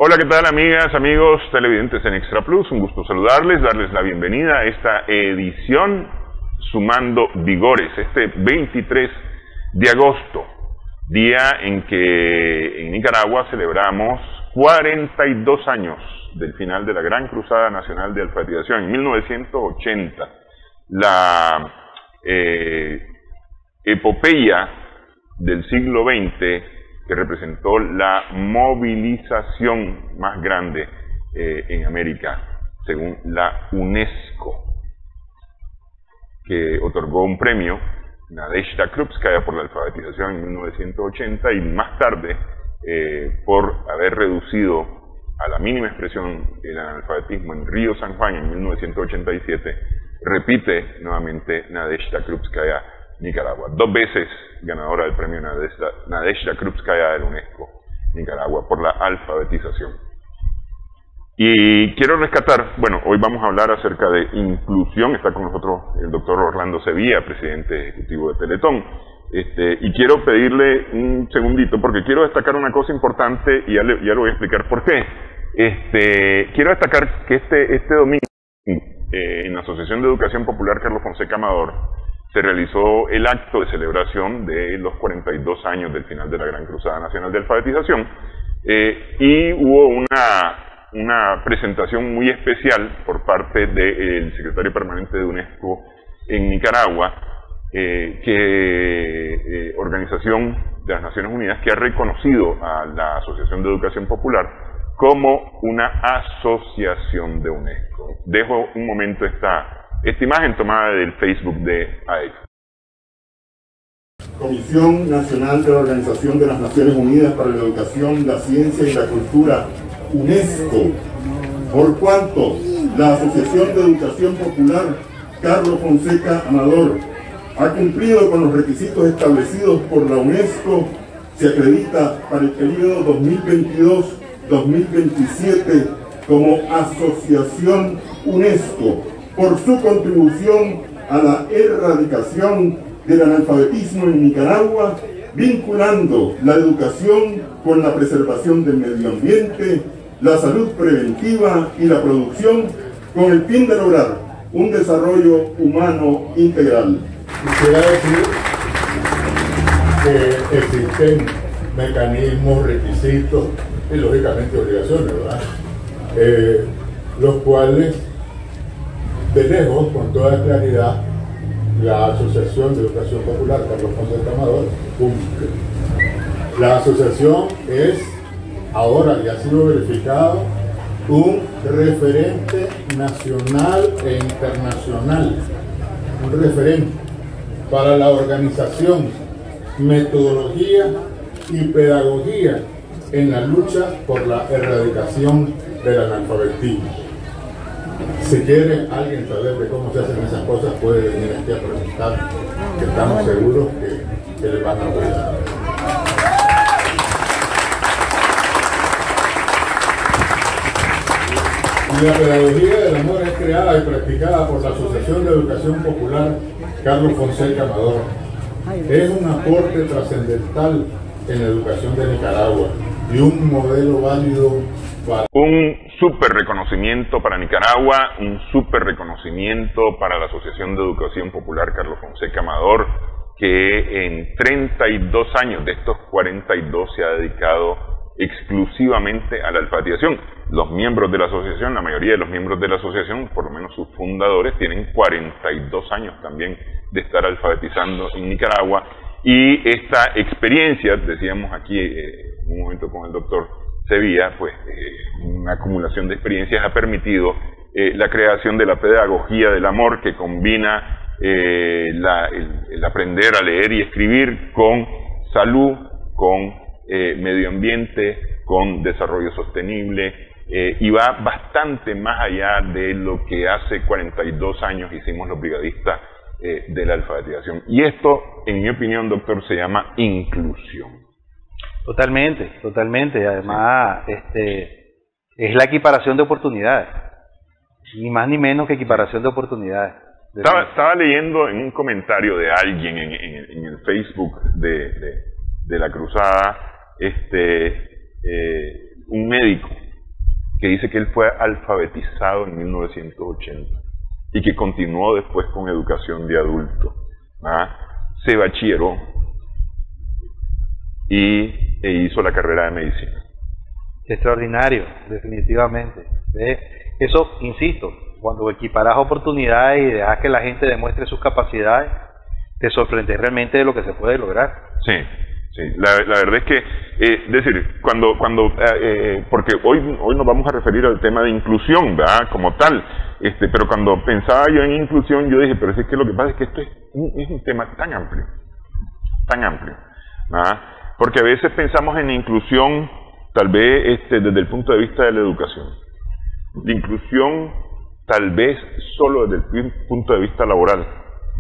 Hola, ¿qué tal amigas, amigos televidentes en Extra Plus? Un gusto saludarles, darles la bienvenida a esta edición Sumando Vigores, este 23 de agosto, día en que en Nicaragua celebramos 42 años del final de la Gran Cruzada Nacional de Alfabetización, en 1980. La epopeya del siglo XX que representó la movilización más grande en América, según la UNESCO, que otorgó un premio, Nadezhda Krupskaya, por la alfabetización en 1980, y más tarde, por haber reducido a la mínima expresión el analfabetismo en Río San Juan en 1987, repite nuevamente Nadezhda Krupskaya, Nicaragua. 2 veces ganadora del premio Nadezhda Krupskaya de la UNESCO, Nicaragua, por la alfabetización. Y quiero rescatar, bueno, hoy vamos a hablar acerca de inclusión. Está con nosotros el doctor Orlando Sevilla, presidente ejecutivo de Teletón. Y quiero pedirle un segundito, porque quiero destacar una cosa importante, y ya lo voy a explicar por qué. Quiero destacar que este domingo, en la Asociación de Educación Popular Carlos Fonseca Amador, se realizó el acto de celebración de los 42 años del final de la Gran Cruzada Nacional de Alfabetización, y hubo una presentación muy especial por parte del secretario permanente de UNESCO en Nicaragua, Organización de las Naciones Unidas, que ha reconocido a la Asociación de Educación Popular como una asociación de UNESCO. Dejo un momento esta imagen tomada del Facebook de AEC. Comisión Nacional de la Organización de las Naciones Unidas para la Educación, la Ciencia y la Cultura, UNESCO, por cuanto la Asociación de Educación Popular Carlos Fonseca Amador ha cumplido con los requisitos establecidos por la UNESCO, se acredita para el periodo 2022-2027 como Asociación UNESCO, por su contribución a la erradicación del analfabetismo en Nicaragua, vinculando la educación con la preservación del medio ambiente, la salud preventiva y la producción, con el fin de lograr un desarrollo humano integral. Quisiera decir que existen mecanismos, requisitos y lógicamente obligaciones, ¿verdad? Los cuales, de lejos, con toda claridad, la Asociación de Educación Popular Carlos Fonseca Amador cumple. La asociación es, ahora ya ha sido verificado, un referente nacional e internacional, un referente para la organización, metodología y pedagogía en la lucha por la erradicación del analfabetismo. Si quiere alguien saber de cómo se hacen esas cosas, puede venir aquí a preguntar, que estamos seguros que les van a apoyar. Y la pedagogía del amor es creada y practicada por la Asociación de Educación Popular Carlos Fonseca Amador. Es un aporte trascendental en la educación de Nicaragua y un modelo válido para... Un súper reconocimiento para Nicaragua, un súper reconocimiento para la Asociación de Educación Popular Carlos Fonseca Amador, que en 32 años de estos 42 se ha dedicado exclusivamente a la alfabetización. Los miembros de la asociación, la mayoría de los miembros de la asociación, por lo menos sus fundadores, tienen 42 años también de estar alfabetizando en Nicaragua, y esta experiencia, decíamos aquí en un momento con el doctor Sevilla, pues una acumulación de experiencias ha permitido la creación de la pedagogía del amor, que combina el aprender a leer y escribir con salud, con medio ambiente, con desarrollo sostenible, y va bastante más allá de lo que hace 42 años hicimos los brigadistas de la alfabetización. Y esto, en mi opinión, doctor, se llama inclusión. Totalmente, totalmente. Además, es la equiparación de oportunidades, ni más ni menos que equiparación de oportunidades. Estaba leyendo en un comentario de alguien en el Facebook de la Cruzada, un médico que dice que él fue alfabetizado en 1980 y que continuó después con educación de adulto. Se bachilleró e hizo la carrera de medicina. Extraordinario, definitivamente. Eso, insisto, cuando equiparas oportunidades y dejas que la gente demuestre sus capacidades, te sorprendes realmente de lo que se puede lograr. Sí, sí. La verdad es que, porque hoy nos vamos a referir al tema de inclusión, ¿verdad? Como tal, pero cuando pensaba yo en inclusión, yo dije, pero es que lo que pasa es que esto es un tema tan amplio, ¿verdad? Porque a veces pensamos en inclusión, tal vez desde el punto de vista de la educación, de inclusión tal vez solo desde el punto de vista laboral,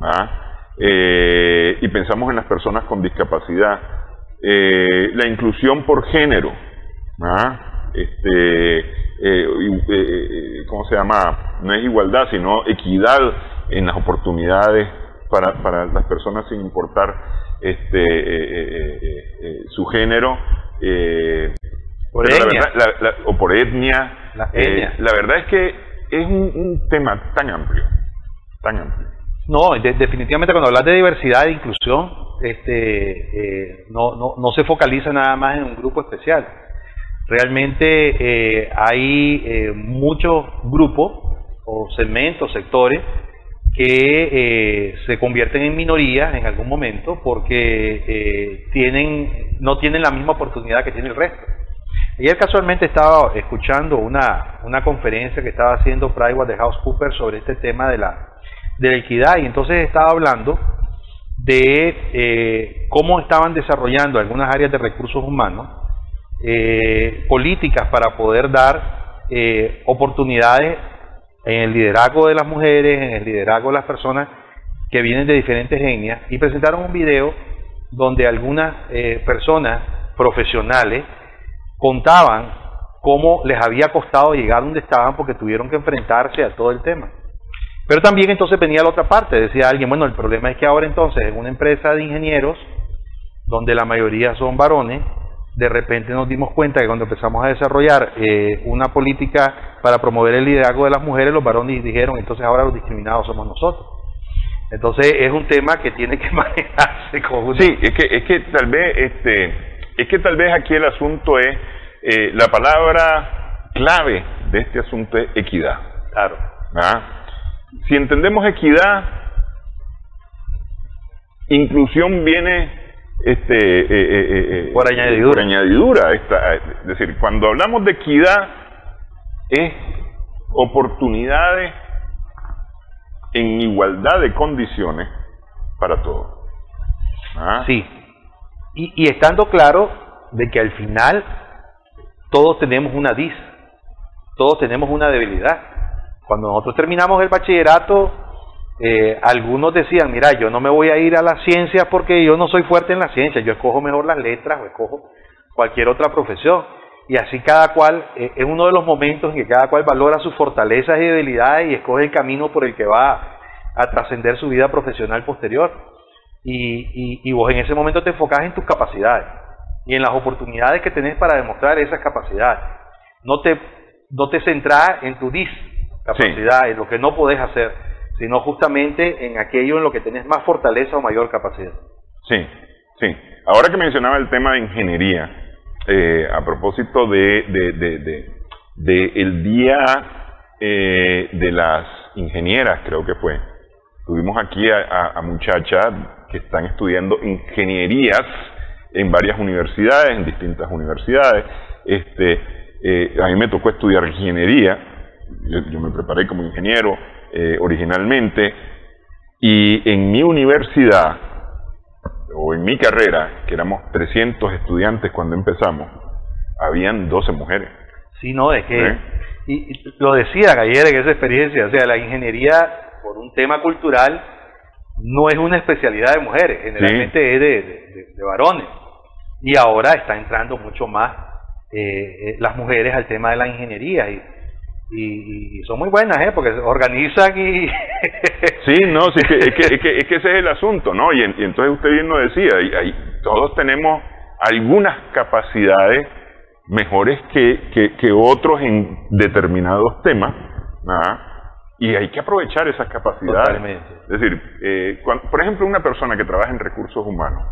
¿verdad? Y pensamos en las personas con discapacidad, la inclusión por género, ¿cómo se llama? No es igualdad, sino equidad en las oportunidades para las personas sin importar su género, por etnia. O por etnia. La verdad es que es un tema tan amplio, tan amplio. No, definitivamente cuando hablas de diversidad e inclusión, no se focaliza nada más en un grupo especial. Realmente hay muchos grupos o segmentos, sectores que se convierten en minorías en algún momento porque no tienen la misma oportunidad que tiene el resto. Ayer casualmente estaba escuchando una conferencia que estaba haciendo PricewaterhouseCoopers sobre este tema de la equidad, y entonces estaba hablando de cómo estaban desarrollando algunas áreas de recursos humanos políticas para poder dar oportunidades en el liderazgo de las mujeres, en el liderazgo de las personas que vienen de diferentes etnias, y presentaron un video donde algunas personas profesionales contaban cómo les había costado llegar donde estaban porque tuvieron que enfrentarse a todo el tema. Pero también entonces venía la otra parte, decía alguien, bueno, el problema es que ahora entonces en una empresa de ingenieros, donde la mayoría son varones, de repente nos dimos cuenta que cuando empezamos a desarrollar una política para promover el liderazgo de las mujeres, los varones dijeron, entonces ahora los discriminados somos nosotros. Entonces es un tema que tiene que manejarse con Sí, es que tal vez aquí el asunto es, la palabra clave de este asunto es equidad. Claro. Si entendemos equidad, inclusión viene por añadidura. Por añadidura. Es decir, cuando hablamos de equidad, es oportunidades en igualdad de condiciones para todos. Sí. Y estando claro de que al final todos tenemos una dis, todos tenemos una debilidad. Cuando nosotros terminamos el bachillerato, algunos decían, mira, yo no me voy a ir a las ciencias porque yo no soy fuerte en las ciencias, yo escojo mejor las letras o escojo cualquier otra profesión. Y así cada cual, es uno de los momentos en que cada cual valora sus fortalezas y debilidades y escoge el camino por el que va a trascender su vida profesional posterior. Y vos en ese momento te enfocás en tus capacidades y en las oportunidades que tenés para demostrar esas capacidades. No te centrás en tu discapacidad, en lo que no podés hacer, sino justamente en aquello en lo que tenés más fortaleza o mayor capacidad. Sí, sí. Ahora que mencionaba el tema de ingeniería, a propósito de el día de las ingenieras, creo que fue, tuvimos aquí a muchachas que están estudiando ingenierías en varias universidades, en distintas universidades. A mí me tocó estudiar ingeniería, yo me preparé como ingeniero originalmente, y en mi universidad, o en mi carrera, que éramos 300 estudiantes cuando empezamos, habían 12 mujeres. Sí, no, es que, y lo decía ayer en esa experiencia, o sea, la ingeniería, por un tema cultural, no es una especialidad de mujeres, generalmente es de varones, y ahora está entrando mucho más las mujeres al tema de la ingeniería, y son muy buenas, porque se organizan y... Sí, no, sí, es que ese es el asunto, ¿no? Y entonces usted bien lo decía, todos tenemos algunas capacidades, mejores que otros en determinados temas, y hay que aprovechar esas capacidades. Totalmente. Es decir, por ejemplo, una persona que trabaja en recursos humanos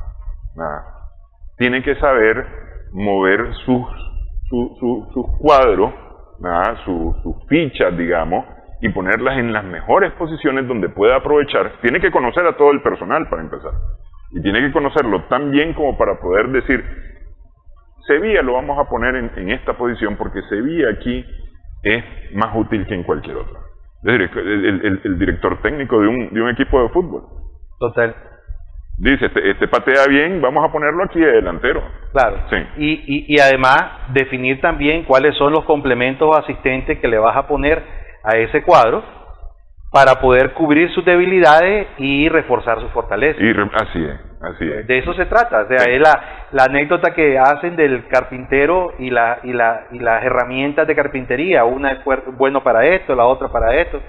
tiene que saber mover sus cuadros, sus fichas, digamos, y ponerlas en las mejores posiciones donde pueda aprovechar. Tiene que conocer a todo el personal para empezar, y tiene que conocerlo tan bien como para poder decir, Sevilla lo vamos a poner en esta posición porque Sevilla aquí es más útil que en cualquier otra. Es decir, el director técnico de un equipo de fútbol. Total. Dice, este patea bien, vamos a ponerlo aquí de delantero. Claro. Sí. Y además definir también cuáles son los complementos o asistentes que le vas a poner a ese cuadro para poder cubrir sus debilidades y reforzar sus fortalezas. Así es. De eso se trata. O sea, sí. Es la anécdota que hacen del carpintero y las herramientas de carpintería. Una es bueno para esto, la otra para esto.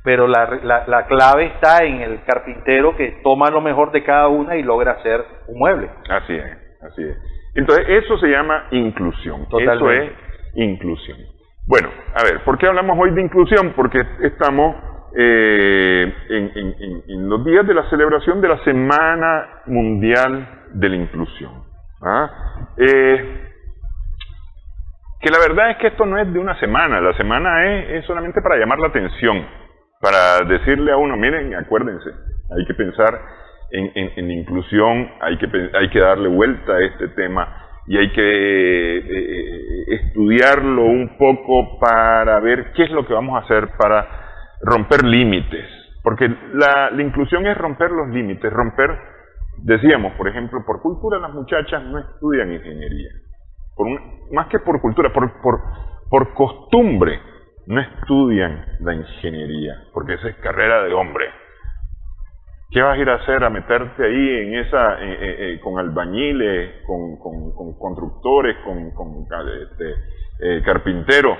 Pero la clave está en el carpintero que toma lo mejor de cada una y logra hacer un mueble. Así es. Entonces, eso se llama inclusión. Totalmente. Eso es inclusión. Bueno, a ver, ¿por qué hablamos hoy de inclusión? Porque estamos en los días de la celebración de la Semana Mundial de la Inclusión. Que la verdad es que esto no es de una semana. La semana es solamente para llamar la atención, para decirle a uno, miren, acuérdense, hay que pensar en inclusión, hay que darle vuelta a este tema y hay que estudiarlo un poco para ver qué es lo que vamos a hacer para romper límites, porque la inclusión es romper los límites, decíamos, por ejemplo, por cultura las muchachas no estudian ingeniería, más que por cultura, por costumbre, no estudian la ingeniería, porque esa es carrera de hombre. ¿Qué vas a ir a hacer? A meterte ahí con albañiles, con constructores, con carpinteros,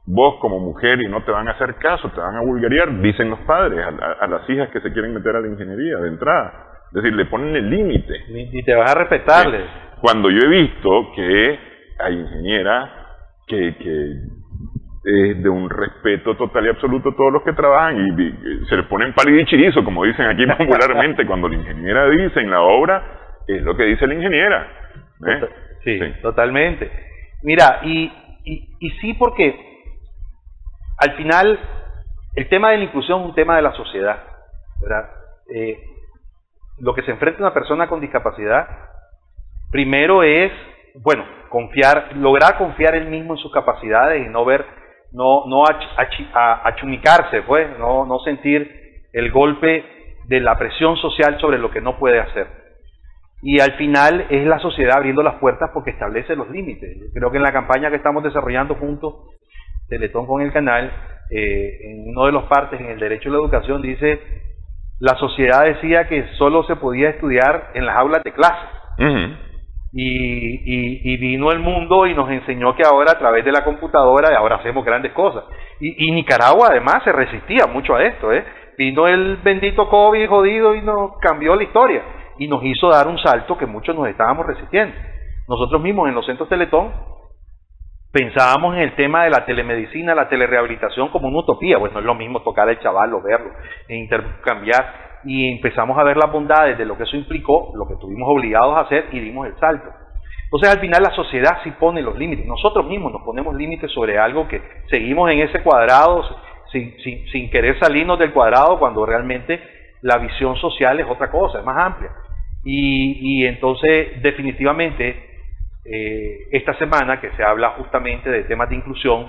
vos como mujer, y no te van a hacer caso, te van a vulgarizar, dicen los padres a las hijas que se quieren meter a la ingeniería de entrada. Es decir, le ponen el límite. Y te vas a respetarles. Cuando yo he visto que hay ingenieras que de un respeto total y absoluto a todos los que trabajan y se le ponen pálido y chirizo, como dicen aquí popularmente, cuando la ingeniera dice en la obra, es lo que dice la ingeniera. Sí, totalmente. Mira, y sí, porque al final el tema de la inclusión es un tema de la sociedad, ¿verdad? Lo que se enfrenta una persona con discapacidad, primero es, bueno, lograr confiar él mismo en sus capacidades y no achumicarse, pues, no sentir el golpe de la presión social sobre lo que no puede hacer. Y al final es la sociedad abriendo las puertas porque establece los límites. Creo que en la campaña que estamos desarrollando juntos, Teletón con el canal, en uno de los partes, en el derecho a la educación, dice, la sociedad decía que solo se podía estudiar en las aulas de clase. Uh-huh. Y vino el mundo y nos enseñó que ahora a través de la computadora ahora hacemos grandes cosas. Y Nicaragua además se resistía mucho a esto, Vino el bendito COVID jodido y nos cambió la historia y nos hizo dar un salto que muchos nos estábamos resistiendo. Nosotros mismos en los centros Teletón pensábamos en el tema de la telemedicina, la telerehabilitación como una utopía. Pues no es lo mismo tocar al chaval o verlo e intercambiar. Y empezamos a ver las bondades de lo que eso implicó, lo que estuvimos obligados a hacer y dimos el salto. Entonces al final la sociedad sí pone los límites, nosotros mismos nos ponemos límites sobre algo que seguimos en ese cuadrado sin querer salirnos del cuadrado cuando realmente la visión social es otra cosa, es más amplia. Y entonces definitivamente esta semana que se habla justamente de temas de inclusión,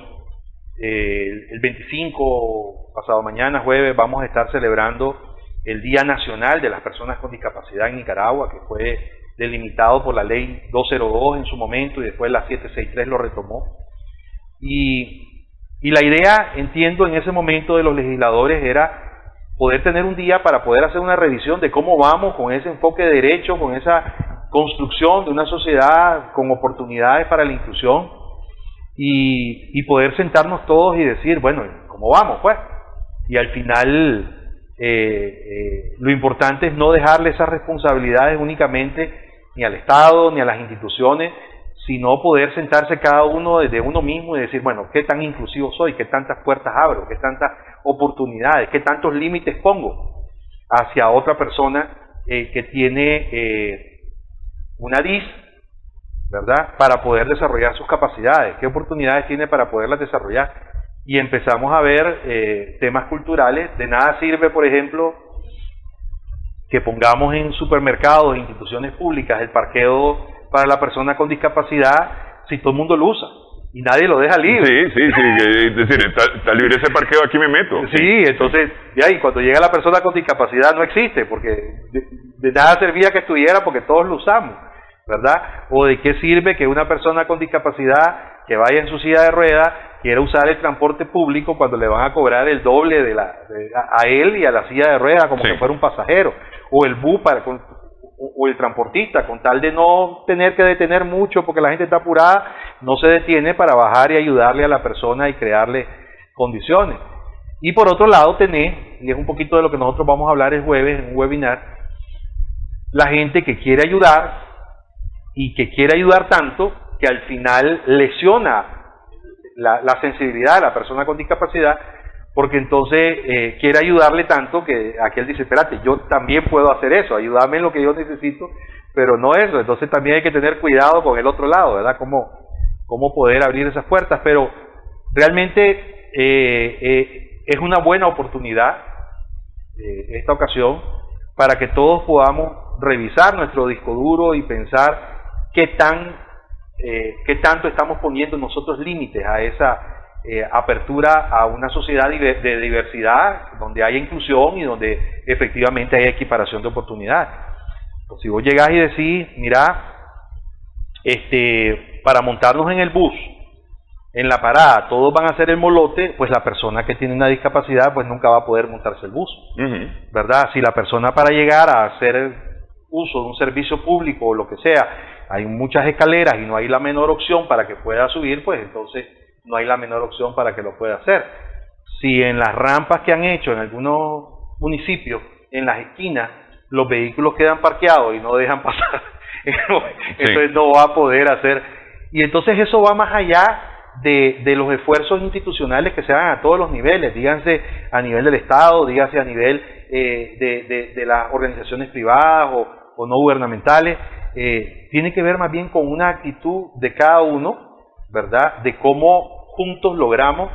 el 25, pasado mañana jueves, vamos a estar celebrando el Día Nacional de las Personas con Discapacidad en Nicaragua, que fue delimitado por la Ley 202 en su momento y después la 763 lo retomó. Y la idea, entiendo, en ese momento de los legisladores era poder tener un día para poder hacer una revisión de cómo vamos con ese enfoque de derecho, con esa construcción de una sociedad con oportunidades para la inclusión y poder sentarnos todos y decir, bueno, ¿cómo vamos, pues? Y al final lo importante es no dejarle esas responsabilidades únicamente ni al Estado ni a las instituciones, sino poder sentarse cada uno desde uno mismo y decir, bueno, ¿qué tan inclusivo soy? ¿Qué tantas puertas abro? ¿Qué tantas oportunidades? ¿Qué tantos límites pongo hacia otra persona que tiene una DIS, ¿verdad? Para poder desarrollar sus capacidades. ¿Qué oportunidades tiene para poderlas desarrollar? Y empezamos a ver temas culturales. De nada sirve, por ejemplo, que pongamos en supermercados e instituciones públicas el parqueo para la persona con discapacidad si todo el mundo lo usa y nadie lo deja libre. Sí, es decir, está libre ese parqueo, aquí me meto. Sí, entonces, de ahí, cuando llega la persona con discapacidad no existe, porque de nada servía que estuviera porque todos lo usamos, ¿verdad? O de qué sirve que una persona con discapacidad que vaya en su silla de ruedas quiera usar el transporte público cuando le van a cobrar el doble a él y a la silla de ruedas como que fuera un pasajero, o el bus o el transportista, con tal de no tener que detener mucho porque la gente está apurada, no se detiene para bajar y ayudarle a la persona y crearle condiciones. Y por otro lado y es un poquito de lo que nosotros vamos a hablar el jueves en un webinar, la gente que quiere ayudar y que quiere ayudar tanto que al final lesiona la sensibilidad de la persona con discapacidad, porque entonces quiere ayudarle tanto que aquel dice, espérate, yo también puedo hacer eso, ayúdame en lo que yo necesito, pero no eso. Entonces también hay que tener cuidado con el otro lado, ¿verdad? Cómo poder abrir esas puertas, pero realmente es una buena oportunidad esta ocasión para que todos podamos revisar nuestro disco duro y pensar qué tanto estamos poniendo nosotros límites a esa apertura a una sociedad de diversidad, donde haya inclusión y donde efectivamente haya equiparación de oportunidades. Pues si vos llegás y decís, mira, para montarnos en el bus, en la parada, todos van a hacer el molote, pues la persona que tiene una discapacidad pues nunca va a poder montarse el bus, ¿verdad? Si la persona para llegar a hacer uso de un servicio público o lo que sea, hay muchas escaleras y no hay la menor opción para que pueda subir, pues entonces no hay la menor opción para que lo pueda hacer. Si en las rampas que han hecho en algunos municipios, en las esquinas, los vehículos quedan parqueados y no dejan pasar, entonces no va a poder hacer. Y entonces eso va más allá de los esfuerzos institucionales que se hagan a todos los niveles, díganse a nivel del Estado, díganse a nivel de las organizaciones privadas o no gubernamentales. Tiene que ver más bien con una actitud de cada uno, ¿verdad? De cómo juntos logramos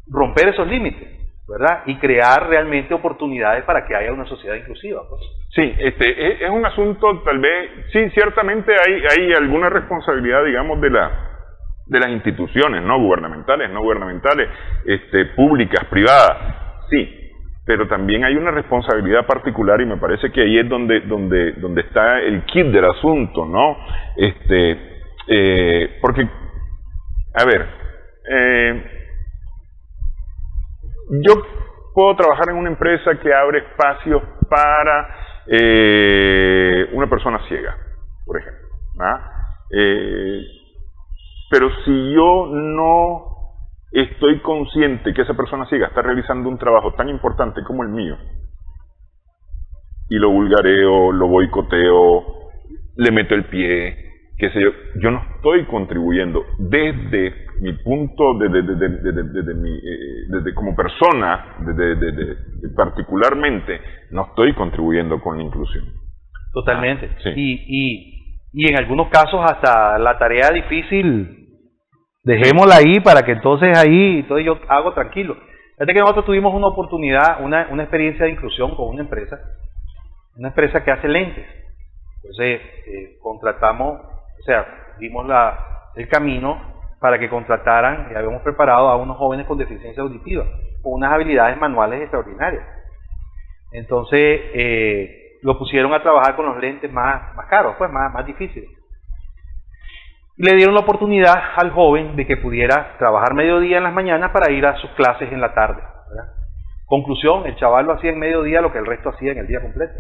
romper esos límites, ¿verdad? Y crear realmente oportunidades para que haya una sociedad inclusiva, pues. Sí, es un asunto, tal vez, sí, ciertamente hay alguna responsabilidad, digamos, de las instituciones, no gubernamentales, públicas, privadas, sí, pero también hay una responsabilidad particular y me parece que ahí es donde está el kit del asunto, ¿no? Porque, a ver, yo puedo trabajar en una empresa que abre espacios para una persona ciega, por ejemplo, pero si yo no estoy consciente que esa persona ciega está realizando un trabajo tan importante como el mío, y lo vulgareo, lo boicoteo, le meto el pie, qué sé yo no estoy contribuyendo desde mi punto, desde como persona, particularmente, no estoy contribuyendo con la inclusión. Totalmente. Sí. Y en algunos casos hasta la tarea difícil, dejémosla ahí para que entonces entonces yo hago tranquilo. Fíjate que nosotros tuvimos una oportunidad, una experiencia de inclusión con una empresa que hace lentes. Entonces contratamos, dimos el camino para que contrataran, y habíamos preparado a unos jóvenes con deficiencia auditiva, con unas habilidades manuales extraordinarias. Entonces lo pusieron a trabajar con los lentes más caros, pues más difíciles. Y le dieron la oportunidad al joven de que pudiera trabajar mediodía en las mañanas para ir a sus clases en la tarde, ¿verdad? Conclusión, el chaval lo hacía en mediodía lo que el resto hacía en el día completo.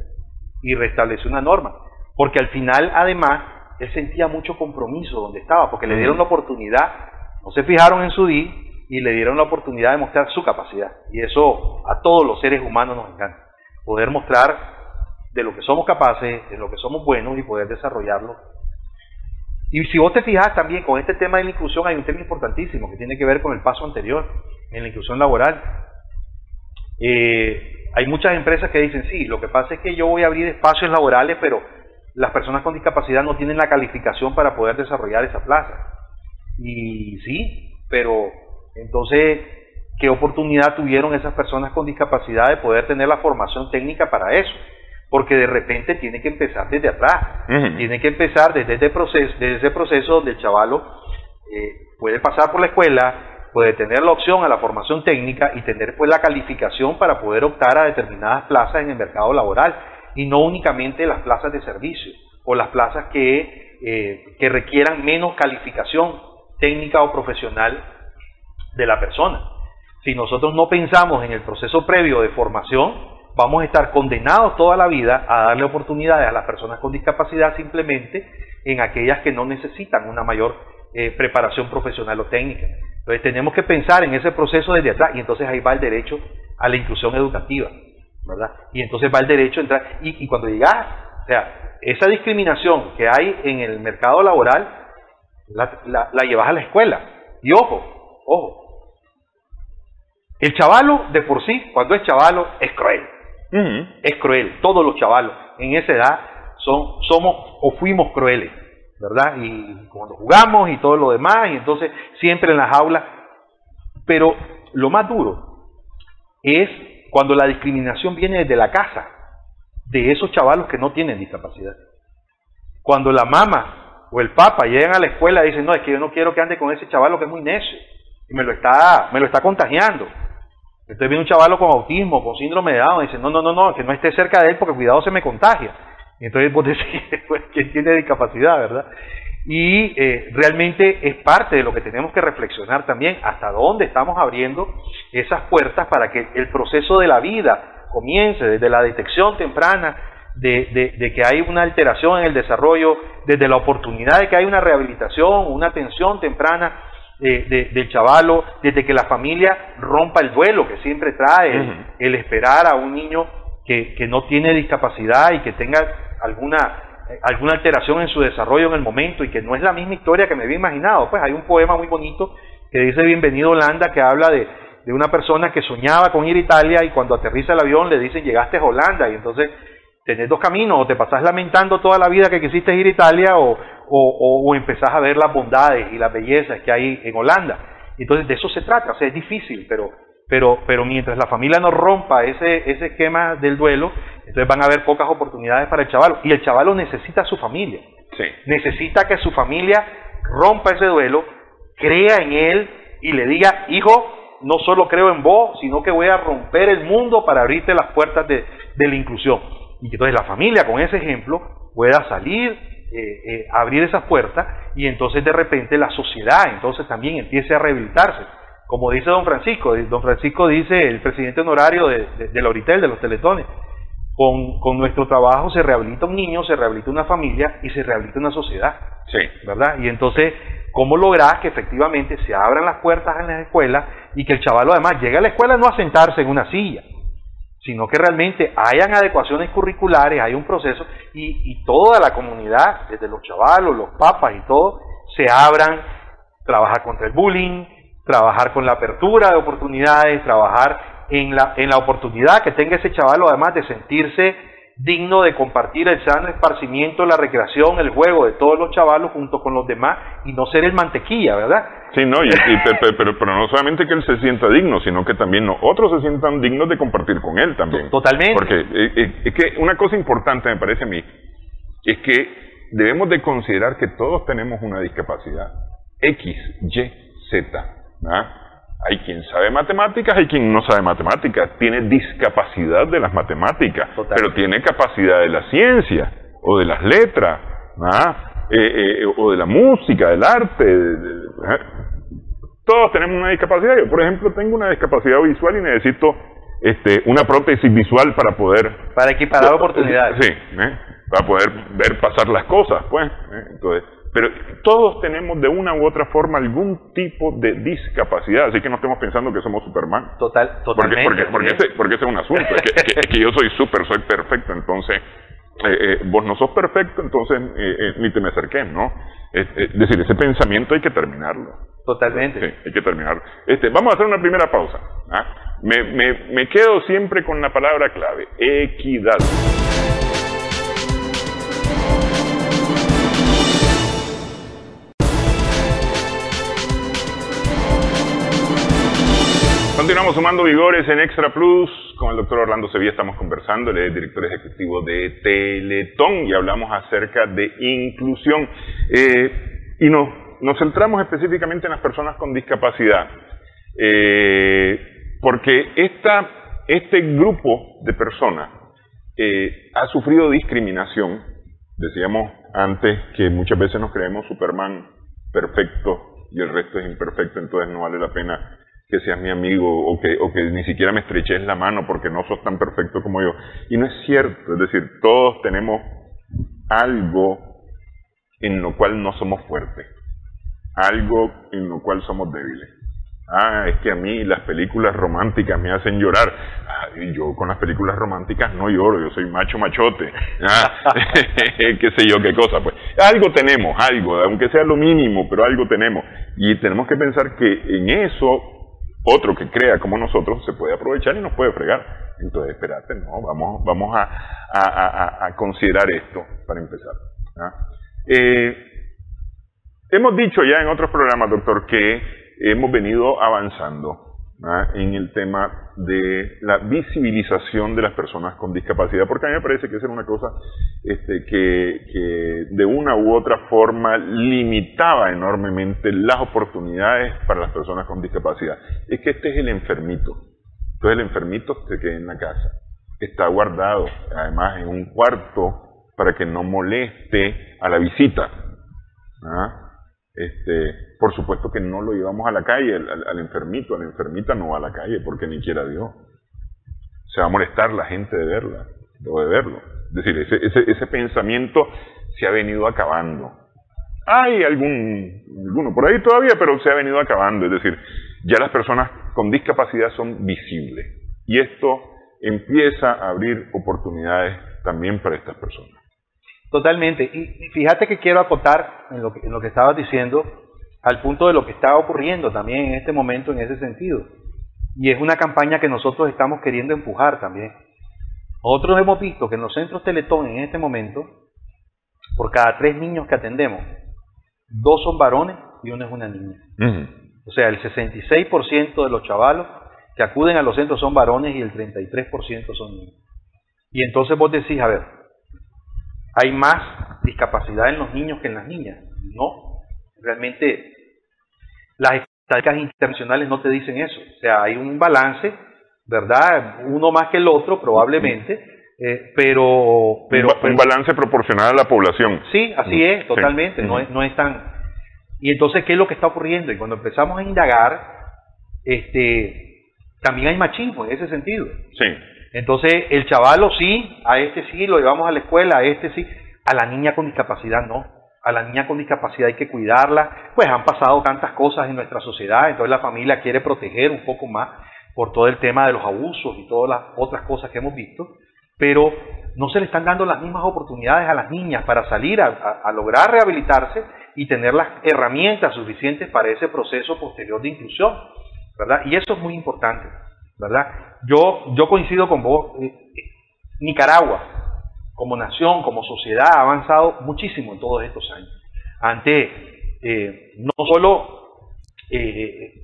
Y restableció una norma. Porque al final, además, él sentía mucho compromiso donde estaba, porque le dieron la oportunidad, no se fijaron en su DI, y le dieron la oportunidad de mostrar su capacidad. Y eso a todos los seres humanos nos encanta. Poder mostrar de lo que somos capaces, de lo que somos buenos y poder desarrollarlo. Y si vos te fijas también con este tema de la inclusión, hay un tema importantísimo que tiene que ver con el paso anterior, en la inclusión laboral. Hay muchas empresas que dicen, sí, lo que pasa es que yo voy a abrir espacios laborales, pero las personas con discapacidad no tienen la calificación para poder desarrollar esa plaza. Y sí, pero entonces, ¿qué oportunidad tuvieron esas personas con discapacidad de poder tener la formación técnica para eso? Porque de repente tiene que empezar desde atrás, tiene que empezar desde ese proceso donde el chavalo puede pasar por la escuela, puede tener la opción a la formación técnica y tener pues la calificación para poder optar a determinadas plazas en el mercado laboral, y no únicamente las plazas de servicio o las plazas que requieran menos calificación técnica o profesional de la persona. Si nosotros no pensamos en el proceso previo de formación, vamos a estar condenados toda la vida a darle oportunidades a las personas con discapacidad simplemente en aquellas que no necesitan una mayor preparación profesional o técnica. Entonces tenemos que pensar en ese proceso desde atrás, y entonces ahí va el derecho a la inclusión educativa, ¿verdad? Y entonces va el derecho a entrar, y cuando llegas, o sea, esa discriminación que hay en el mercado laboral, la llevas a la escuela. Y ojo, el chavalo de por sí, cuando es chavalo, es cruel. Es cruel. Todos los chavalos en esa edad somos o fuimos crueles, ¿verdad? Y cuando jugamos y todo lo demás, y entonces siempre en las aulas. Pero lo más duro es cuando la discriminación viene desde la casa de esos chavalos que no tienen discapacidad. Cuando la mamá o el papá llegan a la escuela y dicen, no, es que yo no quiero que ande con ese chavalo que es muy necio y me lo está contagiando. Entonces viene un chavalo con autismo, con síndrome de Down, y dice, no, que no esté cerca de él porque cuidado se me contagia. Y entonces vos decís, pues, ¿quién tiene discapacidad, verdad? Y realmente es parte de lo que tenemos que reflexionar también, hasta dónde estamos abriendo esas puertas para que el proceso de la vida comience desde la detección temprana de que hay una alteración en el desarrollo, desde la oportunidad de que hay una rehabilitación, una atención temprana del chavalo, desde que la familia rompa el duelo que siempre trae el esperar a un niño que no tiene discapacidad y que tenga alguna alteración en su desarrollo en el momento, y que no es la misma historia que me había imaginado. Pues hay un poema muy bonito que dice Bienvenido a Holanda, que habla de una persona que soñaba con ir a Italia, y cuando aterriza el avión le dicen llegaste a Holanda, y entonces tenés dos caminos: o te pasás lamentando toda la vida que quisiste ir a Italia, o empezás a ver las bondades y las bellezas que hay en Holanda. Entonces de eso se trata. O sea, es difícil, pero mientras la familia no rompa ese esquema del duelo, entonces van a haber pocas oportunidades para el chavalo, y el chavalo necesita a su familia. Sí. Necesita que su familia rompa ese duelo, crea en él y le diga, hijo, no solo creo en vos, sino que voy a romper el mundo para abrirte las puertas de la inclusión. Y que entonces la familia, con ese ejemplo, pueda salir, abrir esas puertas, y entonces de repente la sociedad entonces también empiece a rehabilitarse. Como dice don Francisco dice, el presidente honorario de la Oritel, de los Teletones, con nuestro trabajo se rehabilita un niño, se rehabilita una familia y se rehabilita una sociedad. Sí. ¿Verdad? Y entonces, ¿cómo lograr que efectivamente se abran las puertas en las escuelas y que el chavalo además llegue a la escuela no a sentarse en una silla, sino que realmente hayan adecuaciones curriculares, hay un proceso, y toda la comunidad, desde los chavalos, los papas y todo, se abran, trabajar contra el bullying, trabajar con la apertura de oportunidades, trabajar en la oportunidad que tenga ese chavalo además de sentirse digno de compartir el sano esparcimiento, la recreación, el juego de todos los chavalos junto con los demás, y no ser el mantequilla, ¿verdad? Sí, no, pero no solamente que él se sienta digno, sino que también otros se sientan dignos de compartir con él también. Totalmente. Porque es que una cosa importante, me parece a mí, es que debemos de considerar que todos tenemos una discapacidad, X, Y, Z, ¿verdad? Hay quien sabe matemáticas, hay quien no sabe matemáticas, tiene discapacidad de las matemáticas, pero tiene capacidad de la ciencia, o de las letras, o de la música, del arte. Todos tenemos una discapacidad. Yo, por ejemplo, tengo una discapacidad visual y necesito una prótesis visual para poder... Para equiparar oportunidades. Sí, para poder ver pasar las cosas, pues. Entonces... Pero todos tenemos de una u otra forma algún tipo de discapacidad, así que no estemos pensando que somos Superman. Totalmente. Porque ese es un asunto, es que yo soy perfecto, entonces vos no sos perfecto, entonces ni te me acerques, ¿no? Es decir, ese pensamiento hay que terminarlo. Totalmente. Sí, hay que terminarlo. Vamos a hacer una primera pausa. Me quedo siempre con la palabra clave, equidad. Continuamos sumando vigores en Extra Plus. Con el doctor Orlando Sevilla estamos conversando. Él es director ejecutivo de Teletón y hablamos acerca de inclusión. Y nos centramos específicamente en las personas con discapacidad. Porque este grupo de personas ha sufrido discriminación. Decíamos antes que muchas veces nos creemos Superman perfecto y el resto es imperfecto, entonces no vale la pena que seas mi amigo o que ni siquiera me estreches la mano porque no sos tan perfecto como yo. Y no es cierto, es decir, todos tenemos algo en lo cual no somos fuertes, algo en lo cual somos débiles. Es que a mí las películas románticas me hacen llorar. Y yo con las películas románticas no lloro, yo soy machote. Qué sé yo qué cosa, pues. Algo tenemos, algo, aunque sea lo mínimo, pero algo tenemos. Y tenemos que pensar que en eso otro que crea como nosotros se puede aprovechar y nos puede fregar. Entonces, espérate, no, vamos a considerar esto para empezar. Hemos dicho ya en otros programas, doctor, que hemos venido avanzando en el tema de la visibilización de las personas con discapacidad, porque a mí me parece que esa era una cosa que de una u otra forma limitaba enormemente las oportunidades para las personas con discapacidad. Es que este es el enfermito. Entonces el enfermito se queda en la casa. Está guardado, además, en un cuarto para que no moleste a la visita. Por supuesto que no lo llevamos a la calle, al enfermito, a la enfermita no va a la calle porque ni quiera Dios. Se va a molestar la gente de verla o de verlo. Es decir, ese pensamiento se ha venido acabando. Hay alguno por ahí todavía, pero se ha venido acabando. Es decir, ya las personas con discapacidad son visibles y esto empieza a abrir oportunidades también para estas personas. Totalmente. Y fíjate que quiero acotar en lo que estabas diciendo al punto de lo que está ocurriendo también en este momento en ese sentido. Y es una campaña que nosotros estamos queriendo empujar también. Nosotros hemos visto que en los centros Teletón en este momento, por cada 3 niños que atendemos, 2 son varones y 1 es una niña. O sea, el 66% de los chavalos que acuden a los centros son varones y el 33% son niños. Y entonces vos decís, a ver, ¿hay más discapacidad en los niños que en las niñas? No, realmente las estadísticas internacionales no te dicen eso. O sea, hay un balance, ¿verdad? Uno más que el otro probablemente, pero un balance proporcional a la población. Sí, así es, totalmente. Sí. No es tan... Y entonces, ¿qué es lo que está ocurriendo? Y cuando empezamos a indagar, también hay machismo en ese sentido. Sí. Entonces, el chavalo sí, a este sí, lo llevamos a la escuela, a este sí, a la niña con discapacidad no. A la niña con discapacidad hay que cuidarla, pues han pasado tantas cosas en nuestra sociedad, entonces la familia quiere proteger un poco más por todo el tema de los abusos y todas las otras cosas que hemos visto, pero no se le están dando las mismas oportunidades a las niñas para salir a lograr rehabilitarse y tener las herramientas suficientes para ese proceso posterior de inclusión, ¿verdad? Y eso es muy importante, ¿verdad? Yo coincido con vos. Nicaragua, como nación, como sociedad, ha avanzado muchísimo en todos estos años. Antes, no solo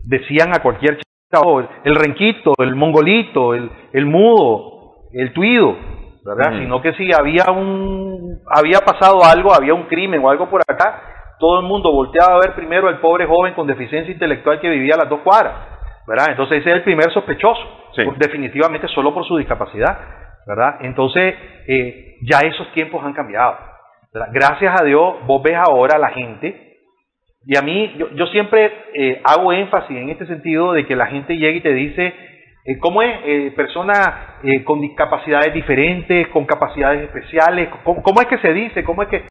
decían a cualquier chavo, el renquito, el mongolito, el mudo, el tuido, ¿verdad? Sino que si había pasado algo, había un crimen o algo por acá, todo el mundo volteaba a ver primero al pobre joven con deficiencia intelectual que vivía a las 2 cuadras, ¿verdad? Entonces ese es el primer sospechoso, definitivamente solo por su discapacidad, ¿verdad? Entonces ya esos tiempos han cambiado, ¿verdad? Gracias a Dios vos ves ahora a la gente, y a mí yo siempre hago énfasis en este sentido de que la gente llega y te dice cómo es personas con discapacidades diferentes, con capacidades especiales, cómo es que se dice, cómo es que...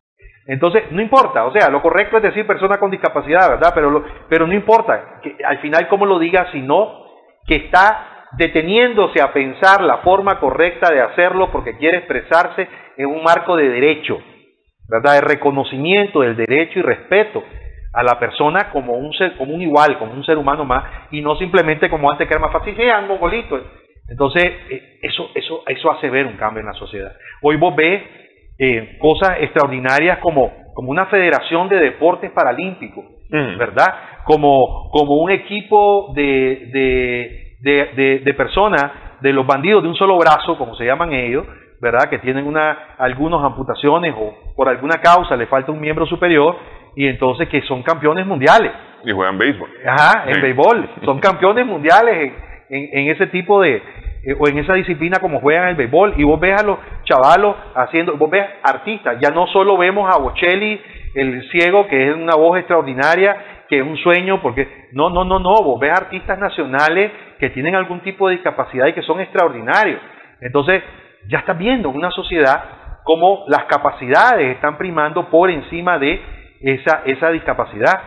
Entonces, no importa, o sea, lo correcto es decir persona con discapacidad, ¿verdad? Pero no importa, que al final cómo lo diga, sino que está deteniéndose a pensar la forma correcta de hacerlo porque quiere expresarse en un marco de derecho, ¿verdad? De reconocimiento del derecho y respeto a la persona como un igual, como un ser humano más, y no simplemente como antes que era más fácil, mongolito. Entonces, eso hace ver un cambio en la sociedad. Hoy vos ves cosas extraordinarias como una federación de deportes paralímpicos, ¿verdad? Como un equipo de personas, de los bandidos de un solo brazo, como se llaman ellos, ¿verdad? Que tienen algunas amputaciones o por alguna causa le falta un miembro superior, y entonces que son campeones mundiales. Y juegan béisbol. Ajá, en béisbol. Son campeones mundiales en ese tipo o en esa disciplina como juegan el béisbol. Y vos ves a los chavalos vos ves artistas. Ya no solo vemos a Bocelli, el ciego, que es una voz extraordinaria, que es un sueño, porque no, vos ves artistas nacionales que tienen algún tipo de discapacidad y que son extraordinarios. Entonces, ya estás viendo en una sociedad cómo las capacidades están primando por encima de esa discapacidad.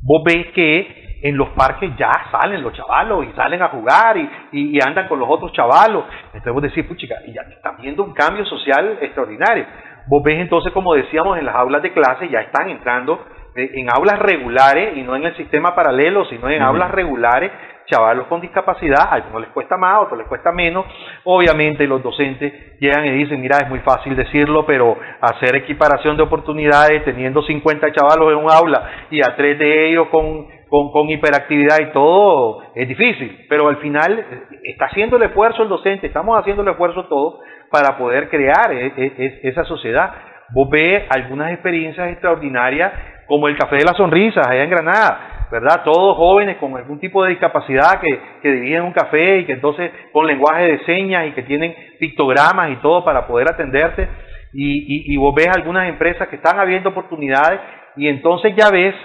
Vos ves que en los parques ya salen los chavalos y salen a jugar y andan con los otros chavalos. Entonces vos decís, puchica, y ya están viendo un cambio social extraordinario. Vos ves entonces, como decíamos, en las aulas de clase ya están entrando en aulas regulares y no en el sistema paralelo, sino en aulas regulares, chavalos con discapacidad. A algunos les cuesta más, a otros les cuesta menos. Obviamente los docentes llegan y dicen, mira, es muy fácil decirlo, pero hacer equiparación de oportunidades teniendo 50 chavalos en un aula y a 3 de ellos con hiperactividad y todo, es difícil. Pero al final está haciendo el esfuerzo el docente, estamos haciendo el esfuerzo todos para poder crear esa sociedad. Vos ves algunas experiencias extraordinarias como el Café de las Sonrisas allá en Granada, ¿verdad? Todos jóvenes con algún tipo de discapacidad que dirigen un café y que entonces con lenguaje de señas y que tienen pictogramas y todo para poder atenderte, y vos ves algunas empresas que están abriendo oportunidades, y entonces ya ves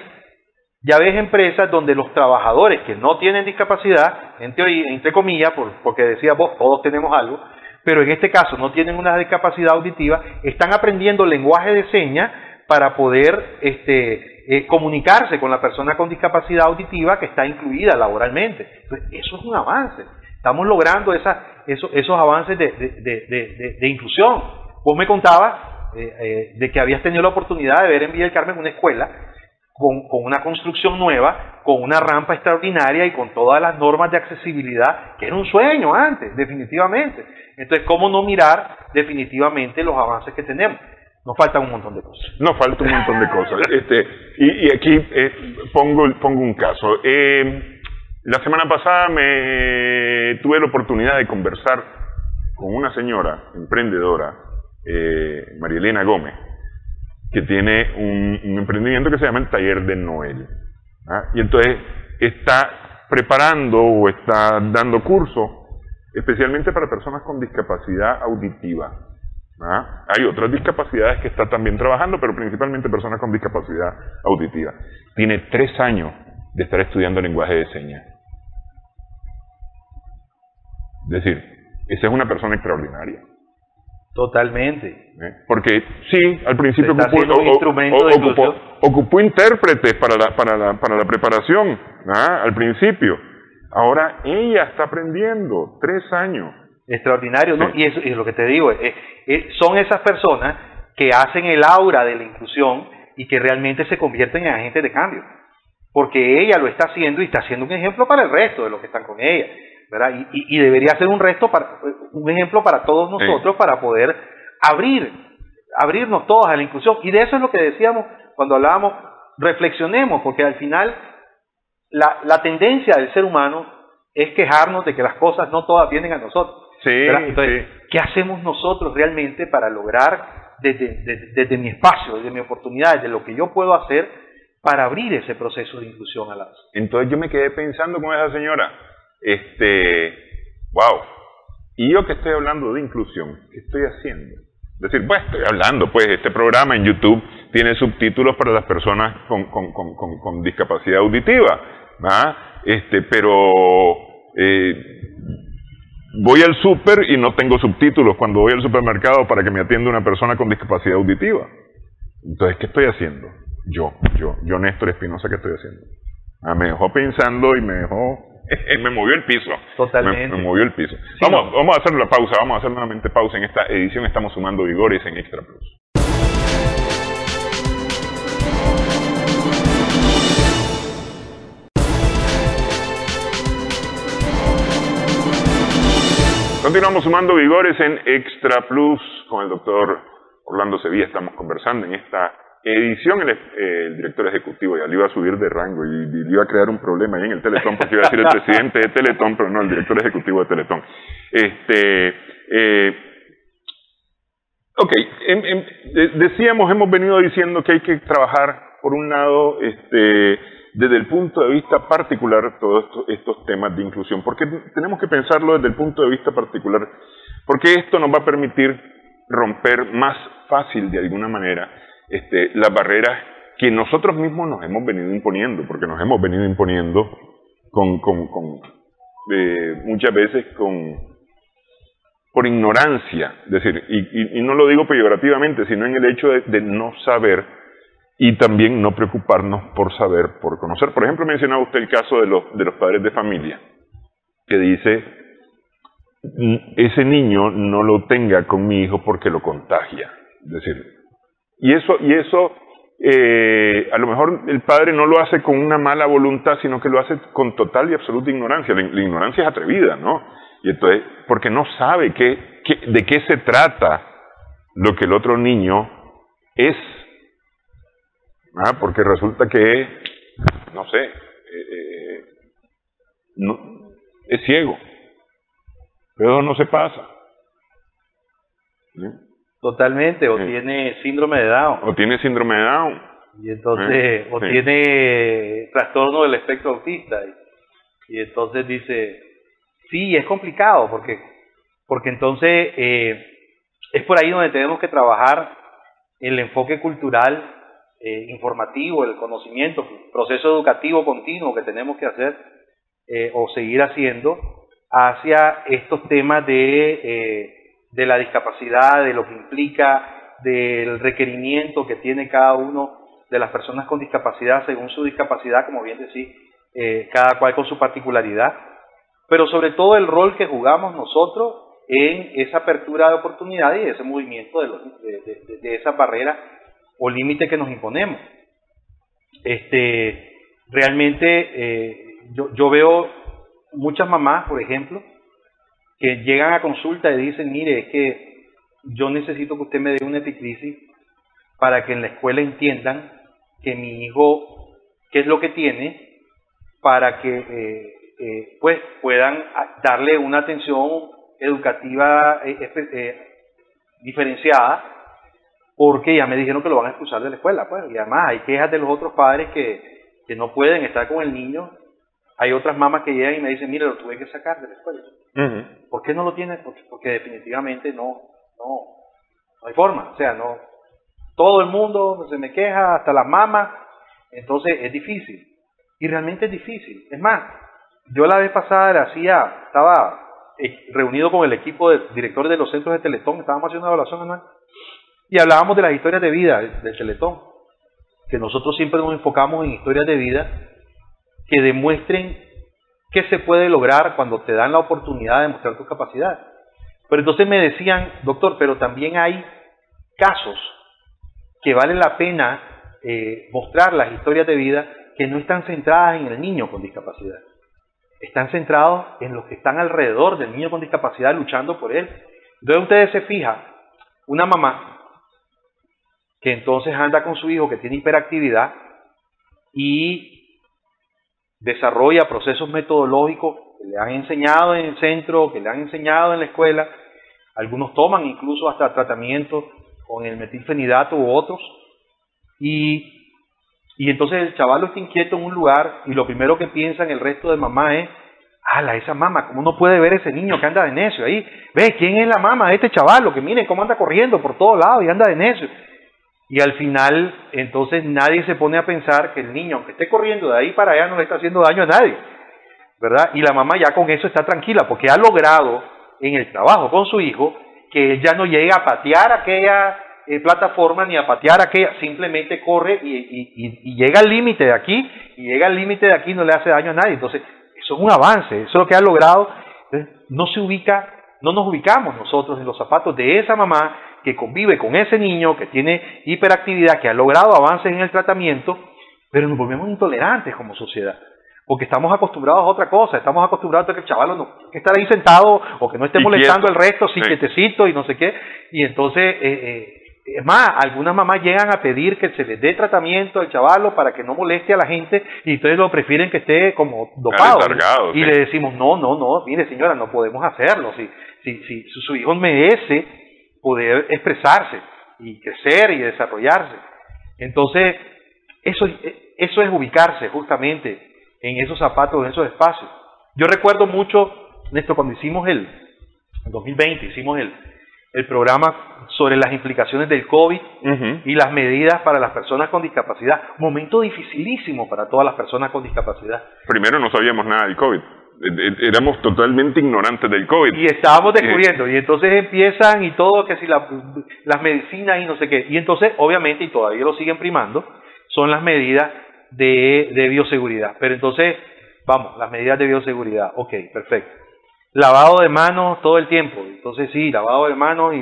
empresas donde los trabajadores que no tienen discapacidad, en teoría, entre comillas, porque decías vos, todos tenemos algo, pero en este caso no tienen una discapacidad auditiva, están aprendiendo lenguaje de señas para poder comunicarse con la persona con discapacidad auditiva que está incluida laboralmente. Entonces, eso es un avance. Estamos logrando esos avances de inclusión. Vos me contabas de que habías tenido la oportunidad de ver en Villa del Carmen una escuela con una construcción nueva, con una rampa extraordinaria y con todas las normas de accesibilidad, que era un sueño antes, definitivamente. Entonces, ¿cómo no mirar definitivamente los avances que tenemos? Nos faltan un montón de cosas. Nos falta un montón de cosas. Y aquí pongo un caso. La semana pasada tuve la oportunidad de conversar con una señora emprendedora, María Elena Gómez, que tiene un emprendimiento que se llama el Taller de Noel. Y entonces está preparando o está dando cursos especialmente para personas con discapacidad auditiva. Hay otras discapacidades que está también trabajando, pero principalmente personas con discapacidad auditiva. Tiene 3 años de estar estudiando lenguaje de señas. Es decir, esa es una persona extraordinaria. Totalmente. Porque sí, al principio ocupó intérpretes para la preparación, al principio. Ahora ella está aprendiendo, 3 años. Extraordinario, ¿no? Sí. Y eso es lo que te digo, son esas personas que hacen el aura de la inclusión y que realmente se convierten en agentes de cambio, porque ella lo está haciendo y está haciendo un ejemplo para el resto de los que están con ella, ¿verdad? Y debería ser un ejemplo para todos nosotros, para poder abrirnos todos a la inclusión. Y de eso es lo que decíamos cuando hablábamos, reflexionemos, porque al final la tendencia del ser humano es quejarnos de que las cosas no todas vienen a nosotros. Sí, entonces, ¿qué hacemos nosotros realmente para lograr desde mi espacio, desde mi oportunidad, desde lo que yo puedo hacer para abrir ese proceso de inclusión a la sociedad? Entonces yo me quedé pensando con esa señora, wow, y yo que estoy hablando de inclusión, ¿qué estoy haciendo? Es decir, pues estoy hablando, pues este programa en YouTube tiene subtítulos para las personas con discapacidad auditiva, pero voy al súper y no tengo subtítulos cuando voy al supermercado para que me atienda una persona con discapacidad auditiva. Entonces, ¿qué estoy haciendo? Yo, Néstor Espinosa, ¿qué estoy haciendo? Me dejó pensando y me movió el piso. Totalmente. Me movió el piso. Sí, vamos a hacer la pausa, vamos a hacer nuevamente pausa en esta edición. Estamos sumando vigores en Extra Plus. continuamos sumando vigores en Extra Plus con el doctor Orlando Sevilla. Estamos conversando en esta edición. El director ejecutivo ya le iba a subir de rango y le iba a crear un problema ahí en el Teletón, porque iba a decir el presidente de Teletón, pero no, el director ejecutivo de Teletón. Decíamos, hemos venido diciendo que hay que trabajar, por un lado, desde el punto de vista particular, todos estos temas de inclusión, porque tenemos que pensarlo desde el punto de vista particular, porque esto nos va a permitir romper más fácil, de alguna manera, las barreras que nosotros mismos nos hemos venido imponiendo, porque nos hemos venido imponiendo muchas veces por ignorancia, es decir, y no lo digo peyorativamente, sino en el hecho de no saber y también no preocuparnos por saber, por conocer. Por ejemplo, mencionaba usted el caso de los padres de familia, que dice, ese niño no lo tenga con mi hijo porque lo contagia. Es decir, y eso a lo mejor el padre no lo hace con una mala voluntad, sino que lo hace con total y absoluta ignorancia. La ignorancia es atrevida, ¿no? Y entonces, porque no sabe de qué se trata lo que el otro niño es. Porque resulta que, no sé, es ciego, pero no se pasa. ¿Sí? Totalmente, o tiene síndrome de Down. O tiene síndrome de Down. Y entonces, o tiene trastorno del espectro autista. Y entonces dice, sí, es complicado, porque entonces es por ahí donde tenemos que trabajar el enfoque cultural, informativo, el conocimiento, el proceso educativo continuo que tenemos que hacer o seguir haciendo hacia estos temas de la discapacidad, de lo que implica, del requerimiento que tiene cada uno de las personas con discapacidad según su discapacidad, como bien decís, cada cual con su particularidad, pero sobre todo el rol que jugamos nosotros en esa apertura de oportunidades y ese movimiento de esas barreras o límite que nos imponemos. Realmente yo veo muchas mamás, por ejemplo, que llegan a consulta y dicen, mire, es que yo necesito que usted me dé una epicrisis para que en la escuela entiendan que mi hijo, qué es lo que tiene, para que pues puedan darle una atención educativa diferenciada, porque ya me dijeron que lo van a expulsar de la escuela, pues, y además hay quejas de los otros padres que no pueden estar con el niño. Hay otras mamás que llegan y me dicen, mire, lo tuve que sacar de la escuela. Uh-huh. ¿Por qué no lo tiene? Porque definitivamente no hay forma, o sea, no, todo el mundo se me queja, hasta las mamás, entonces es difícil, y realmente es difícil. Es más, yo la vez pasada estaba reunido con el equipo de directores de los centros de Teletón, estábamos haciendo una evaluación anual, y hablábamos de las historias de vida del Teletón, que nosotros siempre nos enfocamos en historias de vida que demuestren qué se puede lograr cuando te dan la oportunidad de mostrar tus capacidades. Pero entonces me decían, doctor, pero también hay casos que vale la pena mostrar las historias de vida que no están centradas en el niño con discapacidad. Están centrados en los que están alrededor del niño con discapacidad luchando por él. Entonces ustedes se fijan, una mamá que entonces anda con su hijo que tiene hiperactividad y desarrolla procesos metodológicos que le han enseñado en el centro, que le han enseñado en la escuela, algunos toman incluso hasta tratamiento con el metilfenidato u otros, y entonces el chaval está inquieto en un lugar y lo primero que piensan el resto de mamás es, esa mamá, ¿cómo no puede ver ese niño que anda de necio ahí? Ve, ¿quién es la mamá de este chaval? Lo que miren cómo anda corriendo por todos lados y anda de necio. Y al final, entonces nadie se pone a pensar que el niño, aunque esté corriendo de ahí para allá, no le está haciendo daño a nadie, ¿verdad? Y la mamá ya con eso está tranquila, porque ha logrado en el trabajo con su hijo que él ya no llega a patear aquella plataforma ni a patear aquella, simplemente corre y llega al límite de aquí, y llega al límite de aquí y no le hace daño a nadie. Entonces, eso es un avance, eso es lo que ha logrado. Entonces, no nos ubicamos nosotros en los zapatos de esa mamá que convive con ese niño que tiene hiperactividad, que ha logrado avances en el tratamiento, pero nos volvemos intolerantes como sociedad. porque estamos acostumbrados a otra cosa, estamos acostumbrados a que el chaval no que estar ahí sentado o que no esté molestando al resto, sí, quietecito y no sé qué, y entonces, es más, algunas mamás llegan a pedir que se les dé tratamiento al chavalo para que no moleste a la gente, y entonces lo prefieren que esté como dopado, y le decimos, no, mire señora, no podemos hacerlo, si su hijo merece poder expresarse, y crecer y desarrollarse. Entonces, eso es ubicarse justamente en esos zapatos, en esos espacios. Yo recuerdo mucho, Néstor, cuando hicimos en 2020, hicimos el programa sobre las implicaciones del COVID y las medidas para las personas con discapacidad. Momento dificilísimo para todas las personas con discapacidad. Primero no sabíamos nada del COVID. Éramos totalmente ignorantes del COVID. Y estábamos descubriendo, y entonces empiezan y todo, que si las medicinas y no sé qué. Y entonces, obviamente, y todavía lo siguen primando, son las medidas de bioseguridad. Pero entonces, vamos, las medidas de bioseguridad, ok, perfecto. Lavado de manos todo el tiempo, entonces sí, lavado de manos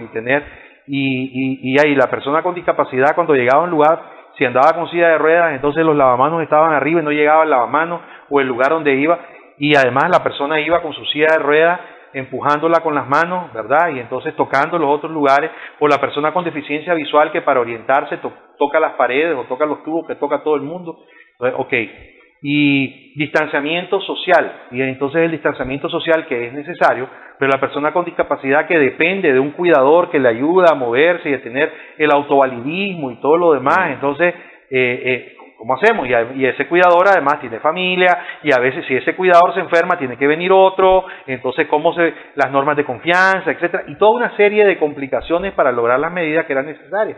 y ahí la persona con discapacidad cuando llegaba a un lugar, si andaba con silla de ruedas, entonces los lavamanos estaban arriba y no llegaba el lavamanos o el lugar donde iba, y además la persona iba con su silla de ruedas empujándola con las manos, ¿verdad? Y entonces tocando los otros lugares, o la persona con deficiencia visual que para orientarse toca las paredes o toca los tubos que toca todo el mundo. Entonces, ok, y distanciamiento social, y entonces el distanciamiento social que es necesario, pero la persona con discapacidad que depende de un cuidador que le ayuda a moverse y a tener el autovalidismo y todo lo demás, entonces, ¿cómo hacemos? Y ese cuidador además tiene familia, y a veces si ese cuidador se enferma tiene que venir otro, entonces las normas de confianza, etcétera, y toda una serie de complicaciones para lograr las medidas que eran necesarias.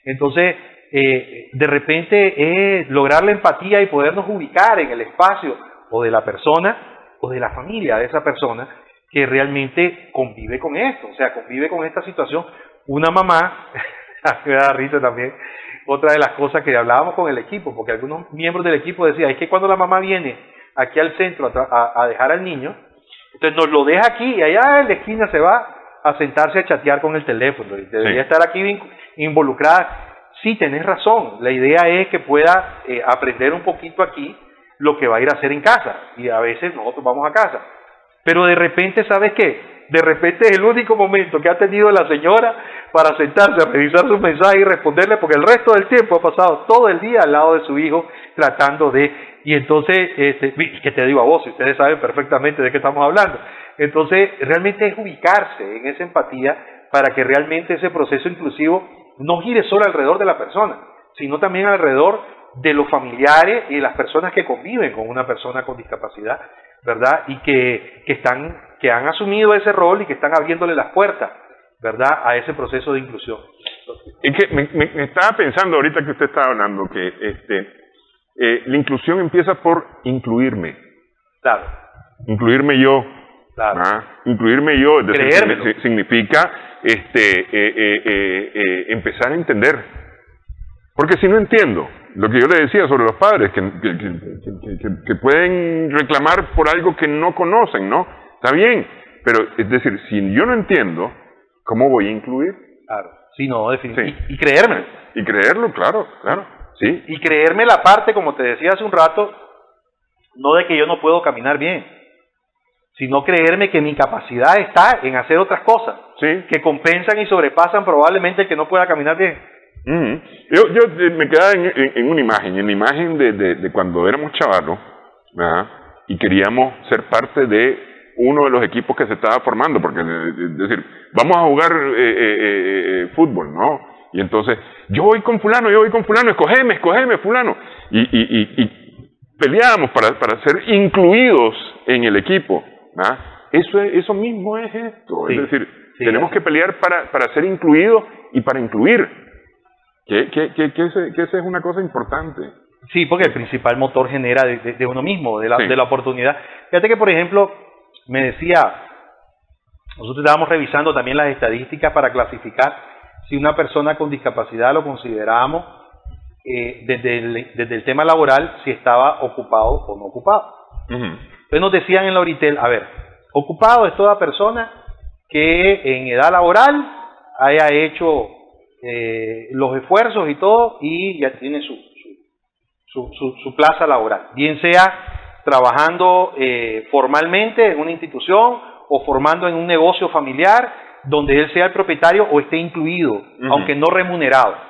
Entonces, de repente lograr la empatía y podernos ubicar en el espacio o de la persona o de la familia de esa persona que realmente convive con esto, o sea, convive con esta situación. Una mamá, me da risa también, otra de las cosas que hablábamos con el equipo, porque algunos miembros del equipo decían, es que cuando la mamá viene aquí al centro a dejar al niño, entonces nos lo deja aquí y allá en la esquina se va a sentarse a chatear con el teléfono y debería estar aquí involucrada. Sí, tenés razón, la idea es que pueda aprender un poquito aquí lo que va a ir a hacer en casa, y a veces nosotros vamos a casa, pero de repente, ¿sabes qué? De repente es el único momento que ha tenido la señora para sentarse a revisar sus mensajes y responderle, porque el resto del tiempo ha pasado todo el día al lado de su hijo tratando de, y entonces, ¿qué te digo a vos? Ustedes saben perfectamente de qué estamos hablando. Entonces, realmente es ubicarse en esa empatía para que realmente ese proceso inclusivo no gire solo alrededor de la persona, sino también alrededor de los familiares y las personas que conviven con una persona con discapacidad, ¿verdad? Y que han asumido ese rol y que están abriéndole las puertas, ¿verdad?, a ese proceso de inclusión. Es que me estaba pensando ahorita que usted estaba hablando que la inclusión empieza por incluirme. Claro. Incluirme yo. Claro. Incluirme yo, es decir, significa empezar a entender. Porque si no entiendo, lo que yo le decía sobre los padres, que pueden reclamar por algo que no conocen, ¿no? Está bien, pero es decir, si yo no entiendo, ¿cómo voy a incluir? Claro, sí, no, definitivamente. Sí. Y creérmelo. Y creerlo, claro, sí. Y creerme la parte, como te decía hace un rato, no de que yo no puedo caminar bien, sino creerme que mi capacidad está en hacer otras cosas, sí, que compensan y sobrepasan probablemente el que no pueda caminar bien. Yo me quedaba en una imagen, en la imagen de cuando éramos chavalos, ¿verdad?, y queríamos ser parte de uno de los equipos que se estaba formando, porque es decir, vamos a jugar fútbol, ¿no? Y entonces, yo voy con fulano, escogeme, fulano, y peleábamos para ser incluidos en el equipo, ¿verdad? Eso mismo es esto, sí, es decir, tenemos que pelear para ser incluidos y para incluir. Que esa es una cosa importante. Sí, porque el principal motor genera de uno mismo, de la oportunidad. Fíjate que, por ejemplo, me decía, nosotros estábamos revisando también las estadísticas para clasificar si una persona con discapacidad lo considerábamos desde el tema laboral, si estaba ocupado o no ocupado. Entonces nos decían en la Oritel, a ver, ocupado es toda persona que en edad laboral haya hecho los esfuerzos y todo, y ya tiene su plaza laboral, bien sea trabajando formalmente en una institución o formando en un negocio familiar donde él sea el propietario o esté incluido, aunque no remunerado.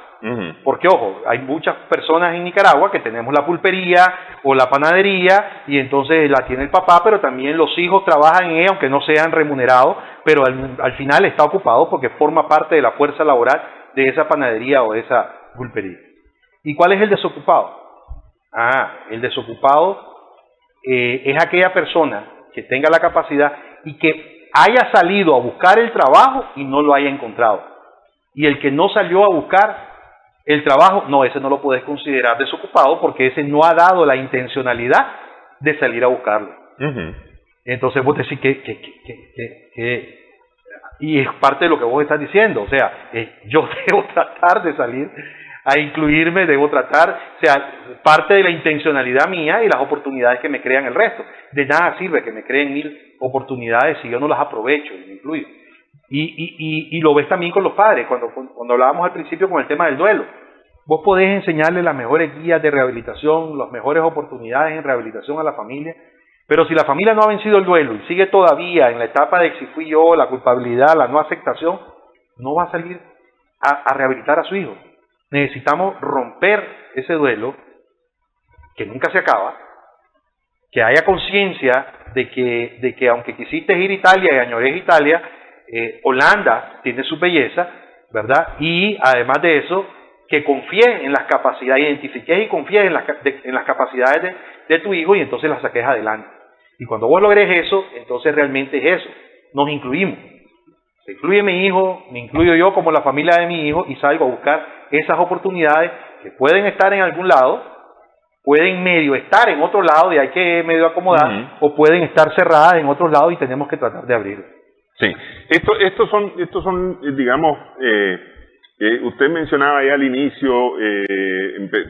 Porque, ojo, hay muchas personas en Nicaragua que tenemos la pulpería o la panadería y entonces la tiene el papá, pero también los hijos trabajan en ella aunque no sean remunerados, pero al final está ocupado porque forma parte de la fuerza laboral de esa panadería o de esa pulpería. ¿Y cuál es el desocupado? El desocupado es aquella persona que tenga la capacidad y que haya salido a buscar el trabajo y no lo haya encontrado. Y el que no salió a buscar el trabajo, no, ese no lo puedes considerar desocupado porque ese no ha dado la intencionalidad de salir a buscarlo. Entonces vos decís que y es parte de lo que vos estás diciendo, o sea, yo debo tratar de salir a incluirme, debo tratar, o sea, parte de la intencionalidad mía y las oportunidades que me crean el resto. De nada sirve que me creen 1000 oportunidades si yo no las aprovecho y me incluyo. Y lo ves también con los padres, cuando hablábamos al principio con el tema del duelo. Vos podés enseñarle las mejores guías de rehabilitación, las mejores oportunidades en rehabilitación a la familia, pero si la familia no ha vencido el duelo y sigue todavía en la etapa de si fui yo, la culpabilidad, la no aceptación, no va a salir a rehabilitar a su hijo. Necesitamos romper ese duelo, que nunca se acaba, que haya conciencia de que aunque quisiste ir a Italia y añores Italia, Holanda tiene su belleza, ¿verdad? Y además de eso, que confíes en las capacidades, identifiques y confíes en las capacidades de tu hijo y entonces las saques adelante. Y cuando vos logres eso, entonces realmente es eso, nos incluimos. Se incluye mi hijo, me incluyo yo como la familia de mi hijo y salgo a buscar esas oportunidades que pueden estar en algún lado, pueden medio estar en otro lado y hay que medio acomodar, o pueden estar cerradas en otros lados y tenemos que tratar de abrirlas. Sí, estos son digamos, usted mencionaba ya al inicio,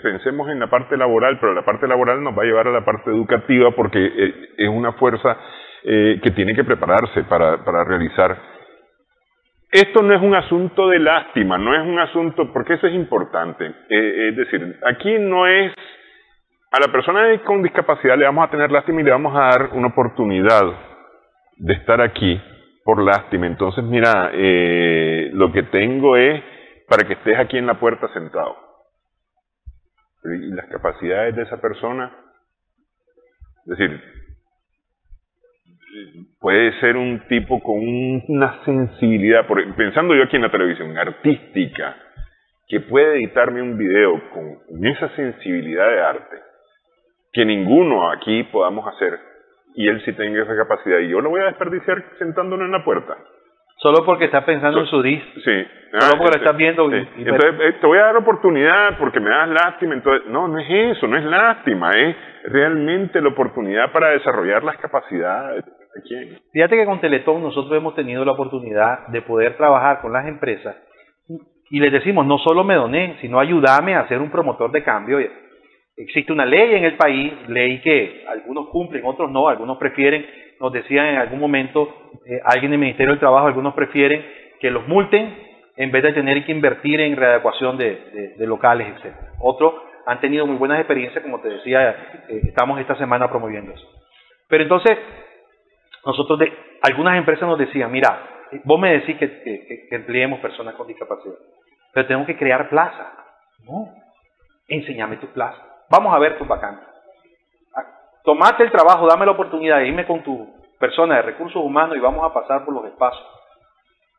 pensemos en la parte laboral, pero la parte laboral nos va a llevar a la parte educativa porque es una fuerza que tiene que prepararse para realizar. Esto no es un asunto de lástima, no es un asunto, porque eso es importante. Es decir, aquí no es, a la persona con discapacidad le vamos a tener lástima y le vamos a dar una oportunidad de estar aquí por lástima. Entonces, mira, lo que tengo es para que estés aquí en la puerta sentado. Y las capacidades de esa persona, es decir, puede ser un tipo con una sensibilidad, pensando yo aquí en la televisión, artística, que puede editarme un video con esa sensibilidad de arte, que ninguno aquí podamos hacer, y él sí tenga esa capacidad, y yo lo voy a desperdiciar sentándolo en la puerta. Solo porque está pensando en su dis. Sí. Solo porque lo estás viendo. Sí. Entonces, te voy a dar oportunidad porque me das lástima. Entonces, no es eso, no es lástima, es realmente la oportunidad para desarrollar las capacidades. ¿De quién? Fíjate que con Teletón nosotros hemos tenido la oportunidad de poder trabajar con las empresas y les decimos, no solo me doné, sino ayúdame a ser un promotor de cambio. Existe una ley en el país, ley que algunos cumplen, otros no, algunos prefieren. Nos decían en algún momento, alguien del Ministerio del Trabajo, algunos prefieren que los multen en vez de tener que invertir en readecuación de locales, etc. Otros han tenido muy buenas experiencias, como te decía, estamos esta semana promoviendo eso. Pero entonces, algunas empresas nos decían, mira, vos me decís que empleemos personas con discapacidad, pero tenemos que crear plazas. No, enséñame tu plaza. Vamos a ver tus vacantes. Tomate el trabajo, dame la oportunidad de irme con tu persona de recursos humanos y vamos a pasar por los espacios.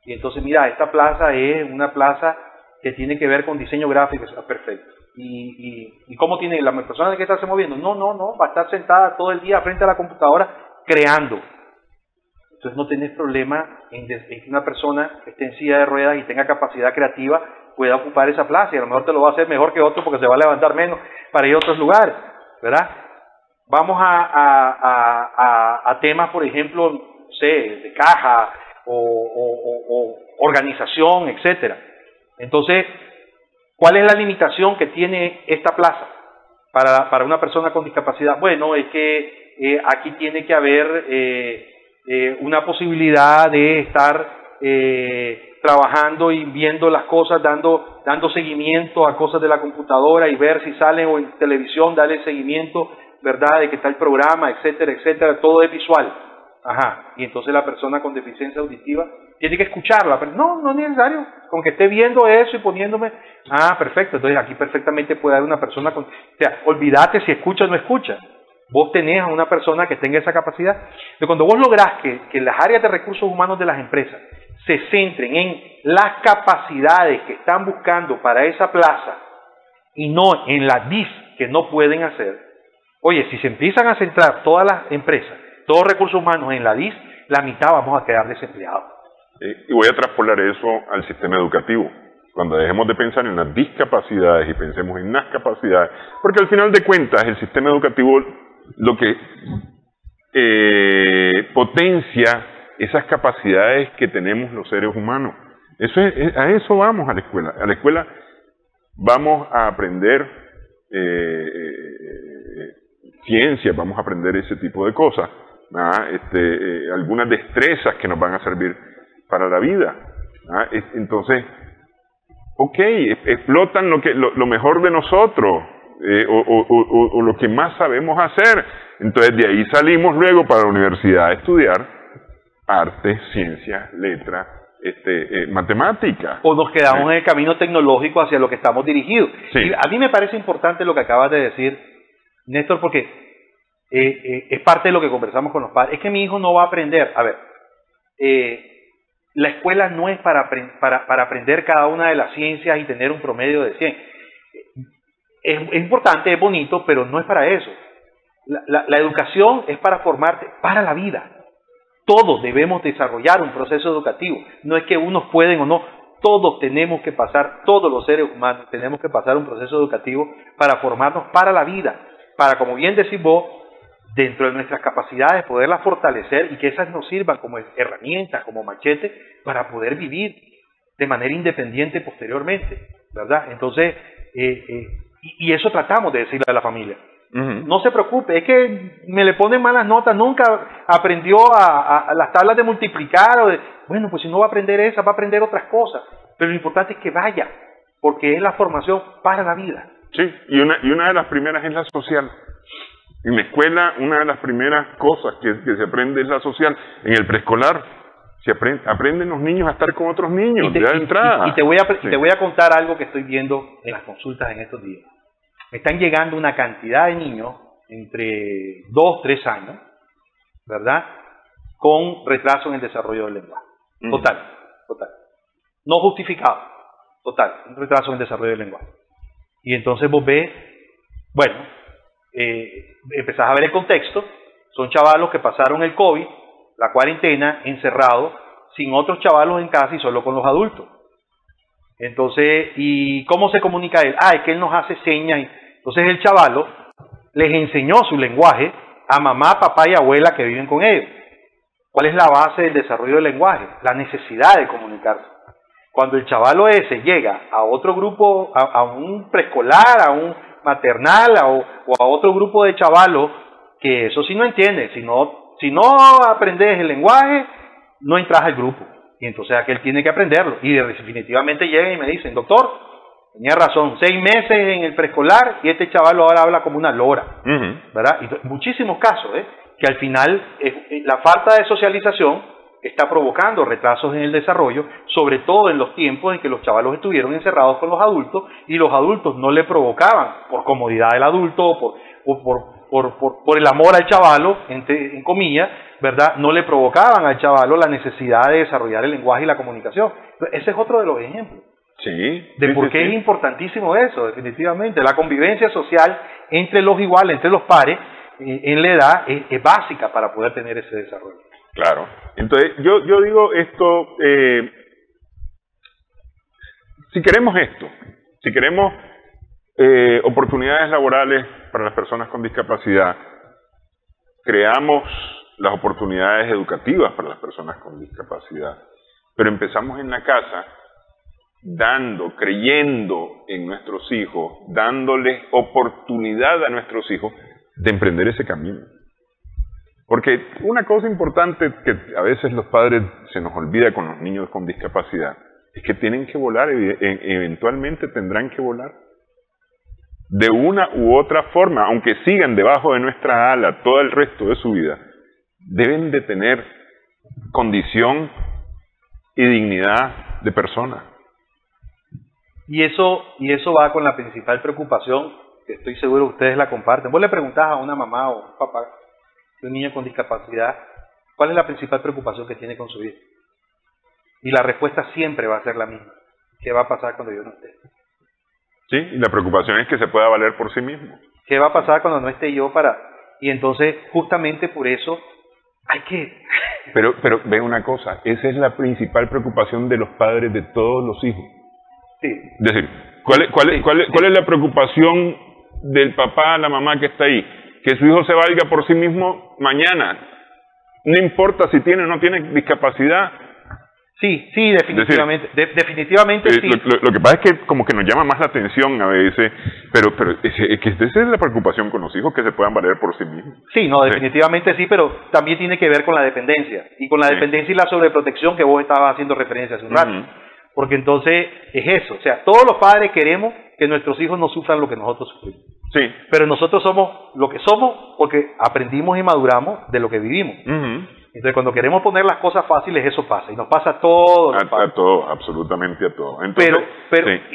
Y entonces, mira, esta plaza es una plaza que tiene que ver con diseño gráfico, está perfecto. ¿Y cómo tiene la persona que está se moviendo? No, va a estar sentada todo el día frente a la computadora creando. Entonces no tenés problema en que una persona que esté en silla de ruedas y tenga capacidad creativa pueda ocupar esa plaza y a lo mejor te lo va a hacer mejor que otro porque se va a levantar menos para ir a otros lugares, ¿verdad? Vamos a temas, por ejemplo, no sé, de caja o organización, etcétera. Entonces, ¿cuál es la limitación que tiene esta plaza para una persona con discapacidad? Bueno, es que aquí tiene que haber una posibilidad de estar trabajando y viendo las cosas, dando seguimiento a cosas de la computadora y ver si salen o en televisión, darle seguimiento ¿verdad?, de que está el programa, etcétera, etcétera, todo es visual. Ajá, y entonces la persona con deficiencia auditiva tiene que escucharla, pero no es necesario, con que esté viendo eso y poniéndome, perfecto, entonces aquí perfectamente puede haber una persona con, o sea, olvídate si escucha o no escucha, vos tenés a una persona que tenga esa capacidad. Pero cuando vos lográs que las áreas de recursos humanos de las empresas se centren en las capacidades que están buscando para esa plaza y no en la DIS que no pueden hacer, oye, si se empiezan a centrar todas las empresas, todos los recursos humanos en la DIS, la mitad vamos a quedar desempleados. Y voy a traspolar eso al sistema educativo. Cuando dejemos de pensar en las discapacidades y pensemos en las capacidades, porque al final de cuentas el sistema educativo lo que potencia esas capacidades que tenemos los seres humanos. A eso vamos a la escuela. A la escuela vamos a aprender ciencia, vamos a aprender ese tipo de cosas, algunas destrezas que nos van a servir para la vida. Entonces, explotan lo mejor de nosotros, o lo que más sabemos hacer. Entonces de ahí salimos luego para la universidad a estudiar arte, ciencias, letras, matemáticas. O nos quedamos en el camino tecnológico hacia lo que estamos dirigidos. Sí. Y a mí me parece importante lo que acabas de decir, Néstor, porque es parte de lo que conversamos con los padres. Es que mi hijo no va a aprender. A ver, la escuela no es para aprender cada una de las ciencias y tener un promedio de 100. Es importante, es bonito, pero no es para eso. La educación es para formarte para la vida. Todos debemos desarrollar un proceso educativo. No es que unos pueden o no. Todos tenemos que pasar, todos los seres humanos tenemos que pasar un proceso educativo para formarnos para la vida. Para, como bien decís vos, dentro de nuestras capacidades, poderlas fortalecer y que esas nos sirvan como herramientas, como machete, para poder vivir de manera independiente posteriormente, ¿verdad? Entonces, y eso tratamos de decirle a la familia. Uh-huh. No se preocupe, es que me le ponen malas notas, nunca aprendió a las tablas de multiplicar, bueno, pues si no va a aprender esa, va a aprender otras cosas, pero lo importante es que vaya, porque es la formación para la vida. Sí, y una de las primeras es la social. En la escuela, una de las primeras cosas que se aprende es la social. En el preescolar, aprenden los niños a estar con otros niños, ya de entrada. Y te voy a contar algo que estoy viendo en las consultas en estos días. Me están llegando una cantidad de niños entre 2, 3 años, ¿verdad?, con retraso en el desarrollo del lenguaje. Total. No justificado. Total, un retraso en el desarrollo del lenguaje. Y entonces vos ves, bueno, empezás a ver el contexto. Son chavalos que pasaron el COVID, la cuarentena, encerrados, sin otros chavalos en casa y solo con los adultos. Entonces, ¿y cómo se comunica él? Es que él nos hace señas. Entonces el chavalo les enseñó su lenguaje a mamá, papá y abuela que viven con ellos. ¿Cuál es la base del desarrollo del lenguaje? La necesidad de comunicarse. Cuando el chavalo ese llega a otro grupo, a un preescolar, a un maternal o a otro grupo de chavalos, que eso sí no entiende, si no aprendes el lenguaje, no entras al grupo. Y entonces aquel tiene que aprenderlo. Y definitivamente llegan y me dicen, doctor, tenía razón, 6 meses en el preescolar y este chavalo ahora habla como una lora. Uh-huh. ¿Verdad? Y muchísimos casos, que al final la falta de socialización está provocando retrasos en el desarrollo, sobre todo en los tiempos en que los chavalos estuvieron encerrados con los adultos y los adultos no le provocaban, por comodidad del adulto o por el amor al chavalo, en comillas, ¿verdad?, no le provocaban al chavalo la necesidad de desarrollar el lenguaje y la comunicación. Ese es otro de los ejemplos. Sí. De por qué es importantísimo eso, definitivamente. La convivencia social entre los iguales, entre los pares, en la edad, es básica para poder tener ese desarrollo. Claro. Entonces, yo digo esto, si queremos oportunidades laborales para las personas con discapacidad, creamos las oportunidades educativas para las personas con discapacidad, pero empezamos en la casa creyendo en nuestros hijos, dándoles oportunidad a nuestros hijos de emprender ese camino. Porque una cosa importante que a veces los padres se nos olvida con los niños con discapacidad es que tienen que volar, eventualmente tendrán que volar. de una u otra forma, aunque sigan debajo de nuestra ala todo el resto de su vida, deben de tener condición y dignidad de persona. Y eso va con la principal preocupación, que estoy seguro que ustedes la comparten. Vos le preguntás a una mamá o un papá de un niño con discapacidad, ¿cuál es la principal preocupación que tiene con su hijo? Y la respuesta siempre va a ser la misma. ¿Qué va a pasar cuando yo no esté? Sí, y la preocupación es que se pueda valer por sí mismo. ¿Qué va a pasar cuando no esté yo para...? Y entonces, justamente por eso, hay que... Pero ve una cosa, esa es la principal preocupación de los padres de todos los hijos. Sí. Es decir, ¿cuál es la preocupación del papá, la mamá que está ahí? Que su hijo se valga por sí mismo mañana. No importa si tiene o no tiene discapacidad. Sí, definitivamente. Definitivamente sí. Lo que pasa es que como que nos llama más la atención a veces, pero es que esa es la preocupación con los hijos, que se puedan valer por sí mismos. Sí, no, definitivamente sí, pero también tiene que ver con la dependencia. Y con la dependencia y la sobreprotección que vos estabas haciendo referencia hace un rato. Porque entonces es eso. O sea, todos los padres queremos que nuestros hijos no sufran lo que nosotros sufrimos. Sí. Pero nosotros somos lo que somos porque aprendimos y maduramos de lo que vivimos. Entonces, cuando queremos poner las cosas fáciles, eso pasa. Y nos pasa a todos. A todo, absolutamente a todo. Entonces,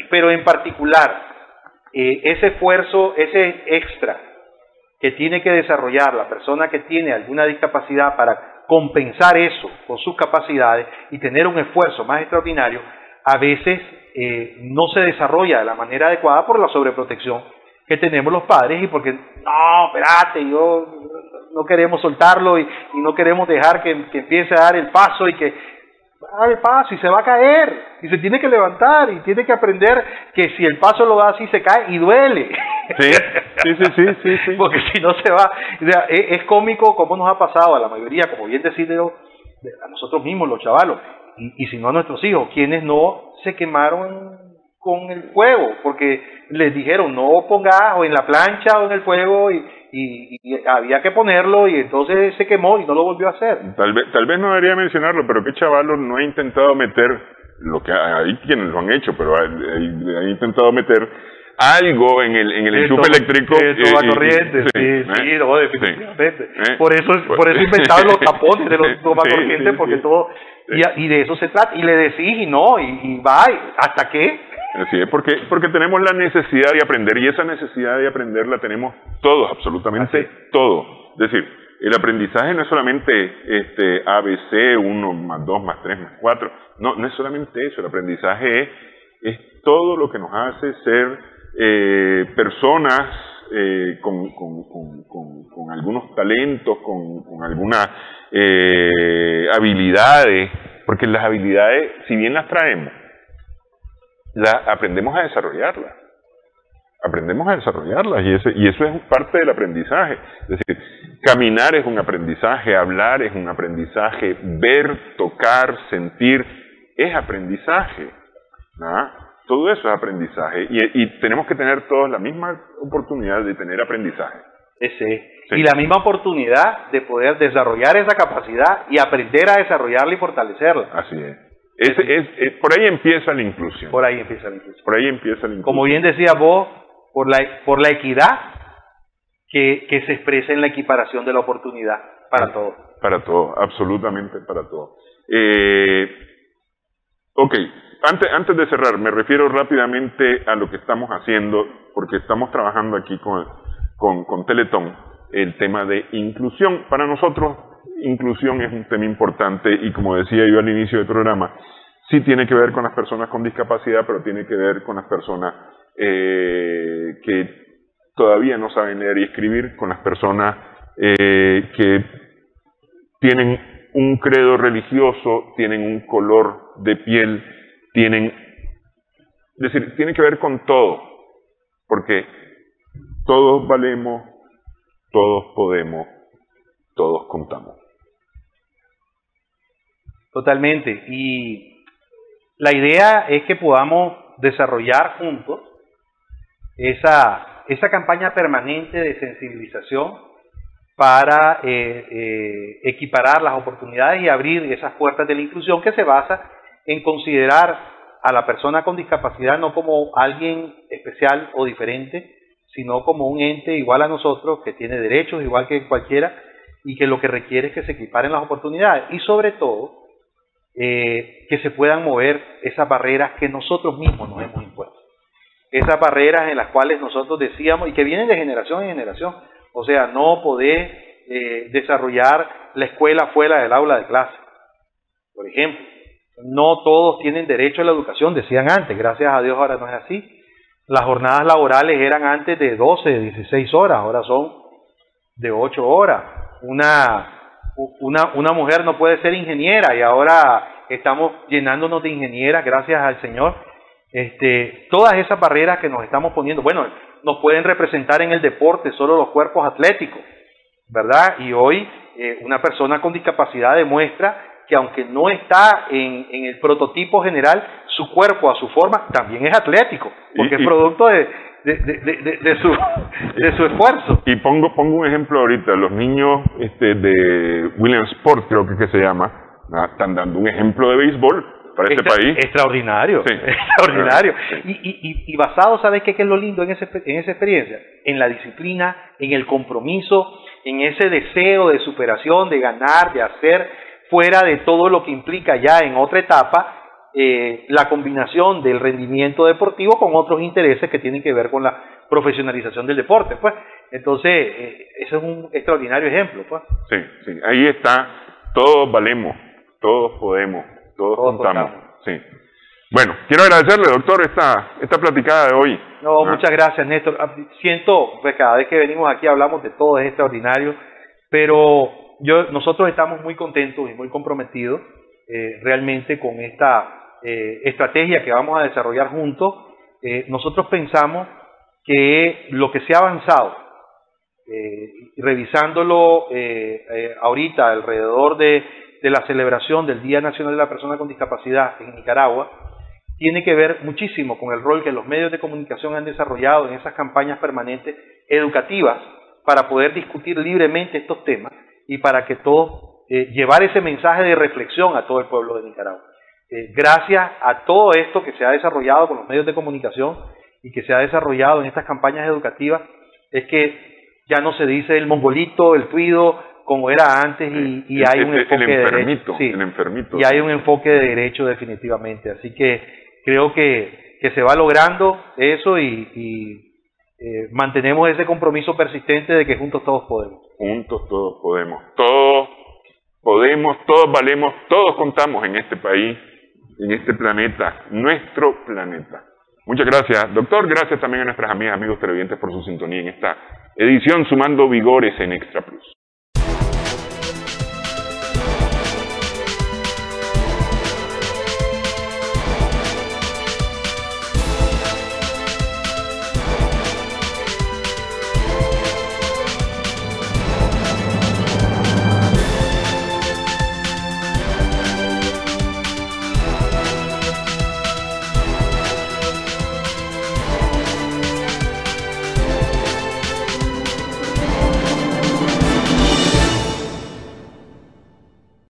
pero en particular, ese esfuerzo, ese extra que tiene que desarrollar la persona que tiene alguna discapacidad para compensar eso con sus capacidades y tener un esfuerzo más extraordinario, a veces no se desarrolla de la manera adecuada por la sobreprotección que tenemos los padres y porque, no, espérate, no queremos soltarlo y no queremos dejar que empiece a dar el paso y que va a dar el paso y se va a caer y se tiene que levantar y tiene que aprender que si el paso lo da así se cae y duele. Sí. Porque si no se va. O sea, es cómico cómo nos ha pasado a la mayoría, como bien decirlo, a nosotros mismos, los chavalos, y si no a nuestros hijos, quienes no se quemaron con el fuego, porque les dijeron no pongas o en la plancha o en el fuego y había que ponerlo y entonces se quemó y no lo volvió a hacer. Tal vez no debería mencionarlo, pero qué chavalos no ha intentado meter, lo que hay quienes lo han hecho, pero ha intentado meter algo en el enchufe eléctrico. Toma corriente, sí, no, definitivamente. Por eso inventaron los tapones de los tomacorrientes, porque todo, y de eso se trata, y le decís y no, y va, ¿hasta qué? Así es, porque tenemos la necesidad de aprender, y esa necesidad de aprender la tenemos todos, absolutamente todo. Es decir, el aprendizaje no es solamente ABC, 1 más 2 más 3 más 4, no es solamente eso. El aprendizaje es todo lo que nos hace ser personas con algunos talentos, con algunas habilidades, porque las habilidades, si bien las traemos, aprendemos a desarrollarlas. Y eso es parte del aprendizaje. Es decir, caminar es un aprendizaje, hablar es un aprendizaje, ver, tocar, sentir es aprendizaje. Todo eso es aprendizaje y tenemos que tener todos la misma oportunidad de tener aprendizaje. Sí. Y la misma oportunidad de poder desarrollar esa capacidad y aprender a desarrollarla y fortalecerla. Así es. Por ahí empieza la inclusión. Como bien decías vos, por la equidad que se expresa en la equiparación de la oportunidad para todos. Para todos, absolutamente para todos. Ok, antes de cerrar, me refiero rápidamente a lo que estamos haciendo, porque estamos trabajando aquí con Teletón, el tema de inclusión. Para nosotros, inclusión es un tema importante y, como decía yo al inicio del programa, sí tiene que ver con las personas con discapacidad, pero tiene que ver con las personas que todavía no saben leer y escribir, con las personas que tienen un credo religioso, tienen un color de piel, es decir, tiene que ver con todo, porque todos valemos, todos podemos, todos contamos. Totalmente, y la idea es que podamos desarrollar juntos esa campaña permanente de sensibilización para equiparar las oportunidades y abrir esas puertas de la inclusión, que se basa en considerar a la persona con discapacidad no como alguien especial o diferente, sino como un ente igual a nosotros, que tiene derechos igual que cualquiera, y que lo que requiere es que se equiparen las oportunidades, y sobre todo, que se puedan mover esas barreras que nosotros mismos nos hemos impuesto. Esas barreras en las cuales nosotros decíamos, y que vienen de generación en generación, o sea, no poder desarrollar la escuela fuera del aula de clase. Por ejemplo, no todos tienen derecho a la educación, decían antes, gracias a Dios ahora no es así. Las jornadas laborales eran antes de 12, 16 horas, ahora son de 8 horas. Una mujer no puede ser ingeniera y ahora estamos llenándonos de ingenieras, gracias al Señor. Todas esas barreras que nos estamos poniendo, bueno, nos pueden representar en el deporte solo los cuerpos atléticos, ¿verdad? Y hoy una persona con discapacidad demuestra que aunque no está en el prototipo general, su cuerpo a su forma también es atlético, porque es producto de su esfuerzo. Y pongo un ejemplo ahorita, los niños de Williamsport, creo que se llama, están dando un ejemplo de béisbol para este país. Extraordinario, sí. Extraordinario. Sí. Y basado, ¿sabes qué es lo lindo en esa experiencia? En la disciplina, en el compromiso, en ese deseo de superación, de ganar, de hacer, fuera de todo lo que implica ya en otra etapa, la combinación del rendimiento deportivo con otros intereses que tienen que ver con la profesionalización del deporte, pues. Entonces, ese es un extraordinario ejemplo, pues. Sí, ahí está, todos valemos, todos podemos, todos contamos. Sí. Bueno, quiero agradecerle, doctor, esta platicada de hoy. No, muchas gracias, Néstor. Siento, pues cada vez que venimos aquí hablamos de todo, es extraordinario, pero nosotros estamos muy contentos y muy comprometidos realmente con esta estrategia que vamos a desarrollar juntos. Nosotros pensamos que lo que se ha avanzado, revisándolo ahorita alrededor de la celebración del Día Nacional de la Persona con Discapacidad en Nicaragua, tiene que ver muchísimo con el rol que los medios de comunicación han desarrollado en esas campañas permanentes educativas para poder discutir libremente estos temas y para que todos llevar ese mensaje de reflexión a todo el pueblo de Nicaragua. Gracias a todo esto que se ha desarrollado con los medios de comunicación y que se ha desarrollado en estas campañas educativas, es que ya no se dice el mongolito, el tuido, como era antes, y hay un enfoque de derecho. Sí, y hay un enfoque de derecho definitivamente. Así que creo que se va logrando eso y mantenemos ese compromiso persistente de que juntos todos podemos. Juntos todos podemos. Todos podemos, todos valemos, todos contamos en este país, en este planeta, nuestro planeta. Muchas gracias, doctor. Gracias también a nuestras amigas, amigos televidentes por su sintonía en esta edición Sumando Vigores en Extra Plus.